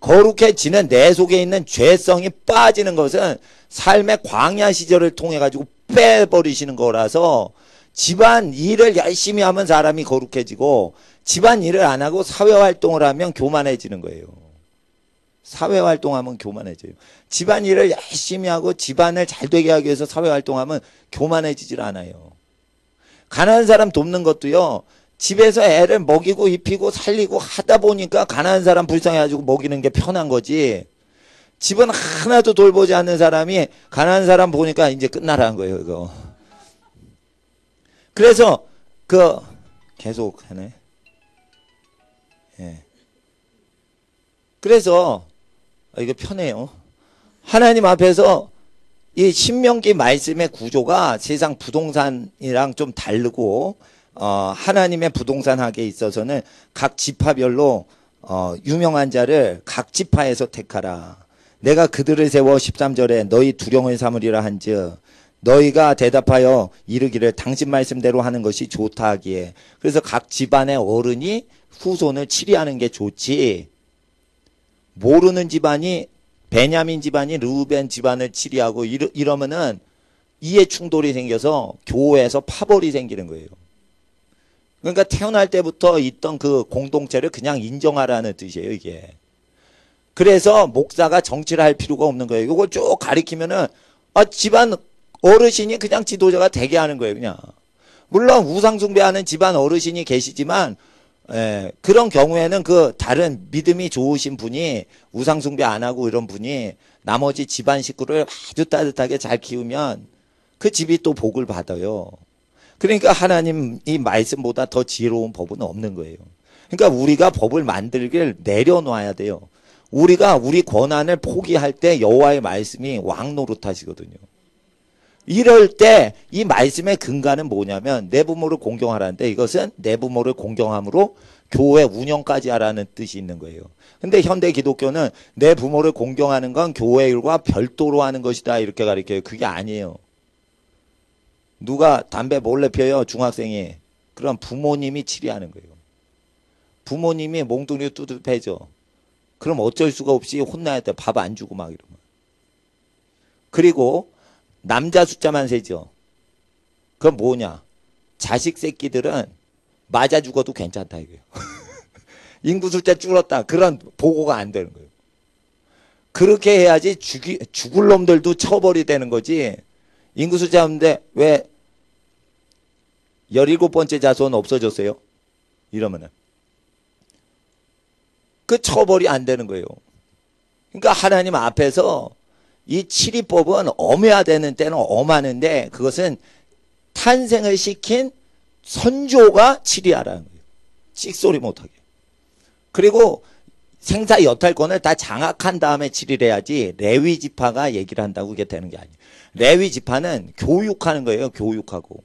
거룩해지는 내 속에 있는 죄성이 빠지는 것은 삶의 광야 시절을 통해 가지고 빼버리시는 거라서 집안 일을 열심히 하면 사람이 거룩해지고 집안 일을 안 하고 사회활동을 하면 교만해지는 거예요. 사회활동하면 교만해져요. 집안 일을 열심히 하고 집안을 잘 되게 하기 위해서 사회활동하면 교만해지질 않아요. 가난한 사람 돕는 것도요. 집에서 애를 먹이고 입히고 살리고 하다 보니까 가난한 사람 불쌍해가지고 먹이는 게 편한 거지. 집은 하나도 돌보지 않는 사람이 가난한 사람 보니까 이제 끝나라는 거예요, 이거. 그래서 계속 하네. 예. 그래서 이거 편해요. 하나님 앞에서 이 신명기 말씀의 구조가 세상 부동산이랑 좀 다르고 하나님의 부동산학에 있어서는 각 지파별로 유명한 자를 각 지파에서 택하라. 내가 그들을 세워 13절에 너희 두령을 삼으리라 한즉 너희가 대답하여 이르기를 당신 말씀대로 하는 것이 좋다 하기에. 그래서 각 집안의 어른이 후손을 치리하는 게 좋지, 모르는 집안이 베냐민 집안이 르우벤 집안을 치리하고 이러면은 이해 충돌이 생겨서 교회에서 파벌이 생기는 거예요. 그러니까 태어날 때부터 있던 그 공동체를 그냥 인정하라는 뜻이에요, 이게. 그래서 목사가 정치를 할 필요가 없는 거예요. 이걸 쭉 가리키면은 집안 어르신이 그냥 지도자가 되게 하는 거예요, 그냥. 물론 우상숭배하는 집안 어르신이 계시지만 그런 경우에는 그 다른 믿음이 좋으신 분이 우상숭배 안 하고 이런 분이 나머지 집안 식구를 아주 따뜻하게 잘 키우면 그 집이 또 복을 받아요. 그러니까 하나님 이 말씀보다 더 지혜로운 법은 없는 거예요. 그러니까 우리가 법을 만들길 내려놔야 돼요. 우리가 우리 권한을 포기할 때 여호와의 말씀이 왕노릇하시거든요. 이럴 때 이 말씀의 근간은 뭐냐면 내 부모를 공경하라는데 이것은 내 부모를 공경함으로 교회 운영까지 하라는 뜻이 있는 거예요. 근데 현대 기독교는 내 부모를 공경하는 건 교회 일과 별도로 하는 것이다 이렇게 가르쳐요. 그게 아니에요. 누가 담배 몰래 펴요, 중학생이. 그럼 부모님이 치리하는 거예요. 부모님이 몽둥이로 뚜드패죠. 그럼 어쩔 수가 없이 혼나야 돼. 밥 안 주고 막 이러면. 그리고 남자 숫자만 세죠. 그건 뭐냐? 자식 새끼들은 맞아 죽어도 괜찮다 이거예요. 인구 숫자 줄었다. 그런 보고가 안 되는 거예요. 그렇게 해야지 죽을 놈들도 처벌이 되는 거지. 인구 숫자 없는데 왜 17번째 자손 없어졌어요? 이러면은 그 처벌이 안 되는 거예요. 그러니까 하나님 앞에서 이 치리법은 엄해야 되는 때는 엄하는데 그것은 탄생을 시킨 선조가 치리하라는 거예요. 씩소리 못하게. 그리고 생사 여탈권을 다 장악한 다음에 치리를 해야지 레위 지파가 얘기를 한다고 그게 되는 게 아니에요. 레위 지파는 교육하는 거예요. 교육하고.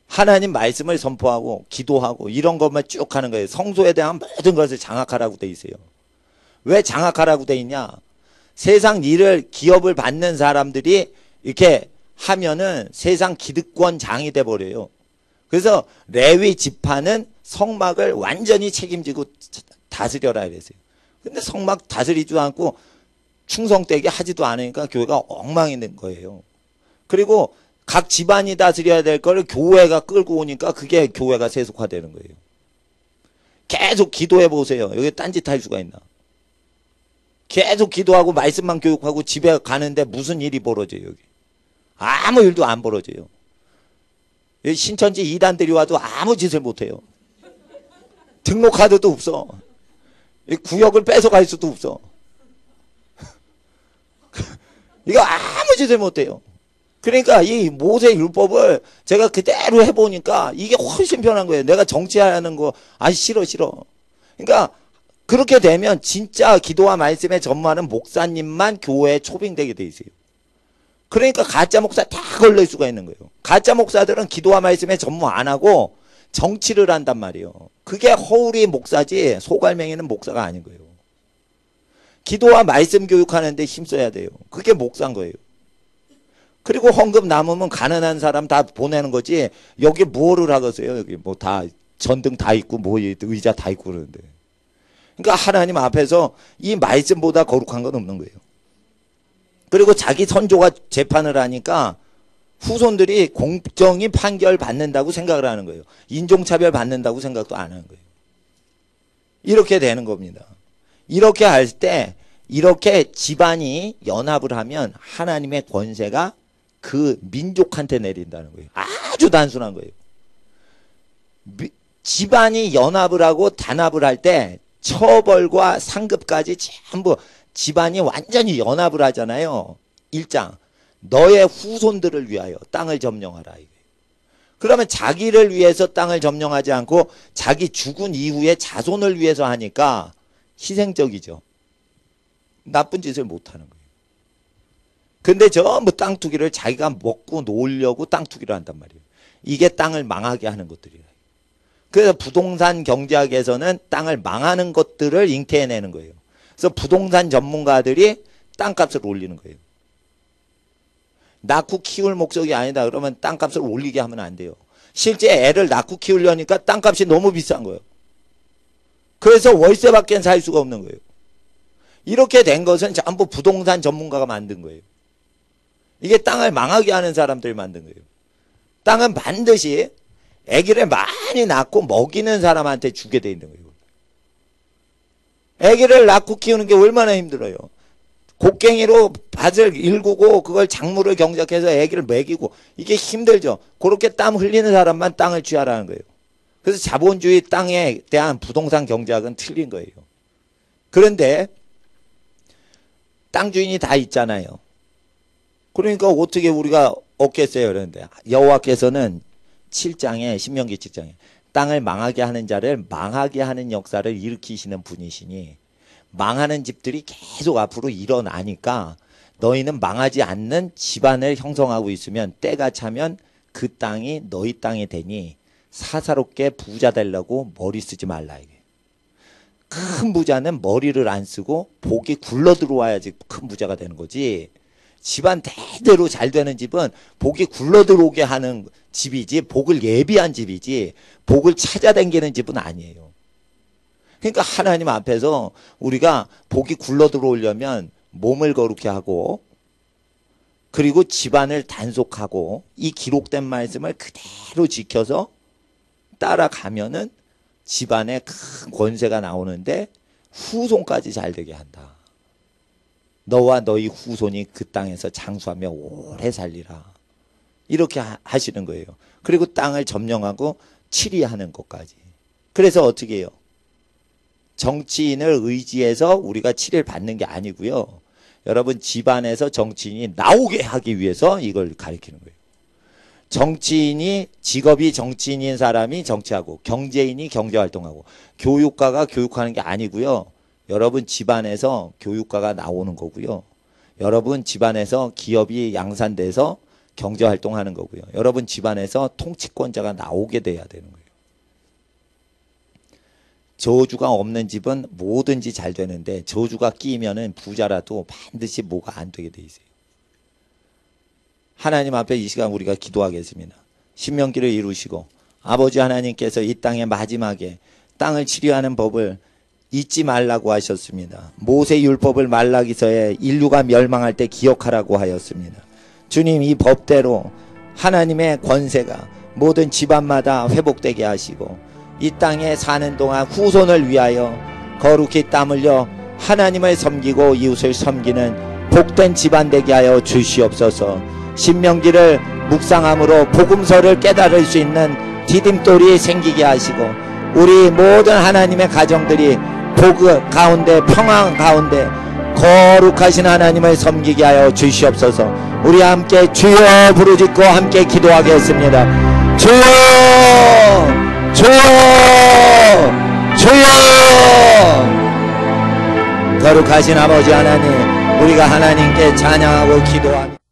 하나님 말씀을 선포하고 기도하고 이런 것만 쭉 하는 거예요. 성소에 대한 모든 것을 장악하라고 돼 있어요. 왜 장악하라고 돼 있냐? 세상 일을 기업을 받는 사람들이 이렇게 하면은 세상 기득권장이 돼 버려요. 그래서 레위 지파는 성막을 완전히 책임지고 다스려라 이랬어요. 근데 성막 다스리지도 않고 충성되게 하지도 않으니까 교회가 엉망이 된 거예요. 그리고 각 집안이 다스려야 될 거를 교회가 끌고 오니까 그게 교회가 세속화되는 거예요. 계속 기도해 보세요. 여기 딴짓 할 수가 있나? 계속 기도하고 말씀만 교육하고 집에 가는데 무슨 일이 벌어져요, 여기. 아무 일도 안 벌어져요. 신천지 이단들이 와도 아무 짓을 못해요. 등록카드도 없어. 구역을 뺏어갈 수도 없어. 이거 아무 짓을 못해요. 그러니까 이 모세 율법을 제가 그대로 해보니까 이게 훨씬 편한 거예요. 내가 정치하는 거 싫어. 그러니까 그렇게 되면 진짜 기도와 말씀에 전무하는 목사님만 교회에 초빙되게 돼 있어요. 그러니까 가짜 목사 다 걸릴 수가 있는 거예요. 가짜 목사들은 기도와 말씀에 전무 안 하고 정치를 한단 말이에요. 그게 허울이 목사지 소갈맹이는 목사가 아닌 거예요. 기도와 말씀 교육하는 데 힘써야 돼요. 그게 목사인 거예요. 그리고 헌금 남으면 가난한 사람 다 보내는 거지 여기 뭐를 하겠어요. 여기 뭐 다 전등 다 있고 뭐 의자 다 있고 그러는데. 그러니까 하나님 앞에서 이 말씀보다 거룩한 건 없는 거예요. 그리고 자기 선조가 재판을 하니까 후손들이 공정히 판결 받는다고 생각을 하는 거예요. 인종차별 받는다고 생각도 안 하는 거예요. 이렇게 되는 겁니다. 이렇게 할 때 이렇게 집안이 연합을 하면 하나님의 권세가 그 민족한테 내린다는 거예요. 아주 단순한 거예요. 집안이 연합을 하고 단합을 할 때 처벌과 상급까지 전부 집안이 완전히 연합을 하잖아요. 1장 너의 후손들을 위하여 땅을 점령하라. 그러면 자기를 위해서 땅을 점령하지 않고 자기 죽은 이후에 자손을 위해서 하니까 희생적이죠. 나쁜 짓을 못하는 거예요. 근데 전부 땅 투기를 자기가 먹고 놀려고 땅 투기를 한단 말이에요. 이게 땅을 망하게 하는 것들이에요. 그래서 부동산 경제학에서는 땅을 망하는 것들을 잉태해내는 거예요. 그래서 부동산 전문가들이 땅값을 올리는 거예요. 낳고 키울 목적이 아니다 그러면 땅값을 올리게 하면 안 돼요. 실제 애를 낳고 키우려니까 땅값이 너무 비싼 거예요. 그래서 월세밖에 살 수가 없는 거예요. 이렇게 된 것은 전부 부동산 전문가가 만든 거예요. 이게 땅을 망하게 하는 사람들이 만든 거예요. 땅은 반드시 아기를 많이 낳고 먹이는 사람한테 주게 돼 있는 거예요. 아기를 낳고 키우는 게 얼마나 힘들어요. 곡괭이로 밭을 일구고 그걸 작물을 경작해서 아기를 먹이고 이게 힘들죠. 그렇게 땀 흘리는 사람만 땅을 취하라는 거예요. 그래서 자본주의 땅에 대한 부동산 경제학은 틀린 거예요. 그런데 땅 주인이 다 있잖아요. 그러니까 어떻게 우리가 얻겠어요? 그런데 여호와께서는 7장에 신명기 7장에 땅을 망하게 하는 자를 망하게 하는 역사를 일으키시는 분이시니 망하는 집들이 계속 앞으로 일어나니까 너희는 망하지 않는 집안을 형성하고 있으면 때가 차면 그 땅이 너희 땅이 되니 사사롭게 부자 되려고 머리 쓰지 말라. 이게. 큰 부자는 머리를 안 쓰고 복이 굴러 들어와야지 큰 부자가 되는 거지. 집안 대대로 잘 되는 집은 복이 굴러 들어오게 하는 집이지 복을 예비한 집이지 복을 찾아다니는 집은 아니에요. 그러니까 하나님 앞에서 우리가 복이 굴러 들어오려면 몸을 거룩히 하고 그리고 집안을 단속하고 이 기록된 말씀을 그대로 지켜서 따라가면은 집안에 큰 권세가 나오는데 후손까지 잘 되게 한다. 너와 너희 후손이 그 땅에서 장수하며 오래 살리라. 이렇게 하시는 거예요. 그리고 땅을 점령하고 치리하는 것까지. 그래서 어떻게 해요? 정치인을 의지해서 우리가 치리를 받는 게 아니고요. 여러분 집안에서 정치인이 나오게 하기 위해서 이걸 가리키는 거예요. 정치인이 직업이 정치인인 사람이 정치하고 경제인이 경제활동하고 교육가가 교육하는 게 아니고요. 여러분 집안에서 교육가가 나오는 거고요. 여러분 집안에서 기업이 양산돼서 경제활동하는 거고요. 여러분 집안에서 통치권자가 나오게 돼야 되는 거예요. 저주가 없는 집은 뭐든지 잘 되는데 저주가 끼면은 부자라도 반드시 뭐가 안 되게 돼 있어요. 하나님 앞에 이 시간 우리가 기도하겠습니다. 신명기를 이루시고 아버지 하나님께서 이 땅의 마지막에 땅을 치료하는 법을 잊지 말라고 하셨습니다. 모세 율법을 말라기서에 인류가 멸망할 때 기억하라고 하였습니다. 주님 이 법대로 하나님의 권세가 모든 집안마다 회복되게 하시고 이 땅에 사는 동안 후손을 위하여 거룩히 땀 흘려 하나님을 섬기고 이웃을 섬기는 복된 집안 되게 하여 주시옵소서. 신명기를 묵상함으로 복음서를 깨달을 수 있는 디딤돌이 생기게 하시고 우리 모든 하나님의 가정들이 복 가운데 평안 가운데 거룩하신 하나님을 섬기게 하여 주시옵소서. 우리 함께 주여 부르짖고 함께 기도하겠습니다. 주여 주여 주여 거룩하신 아버지 하나님, 우리가 하나님께 찬양하고 기도합니다.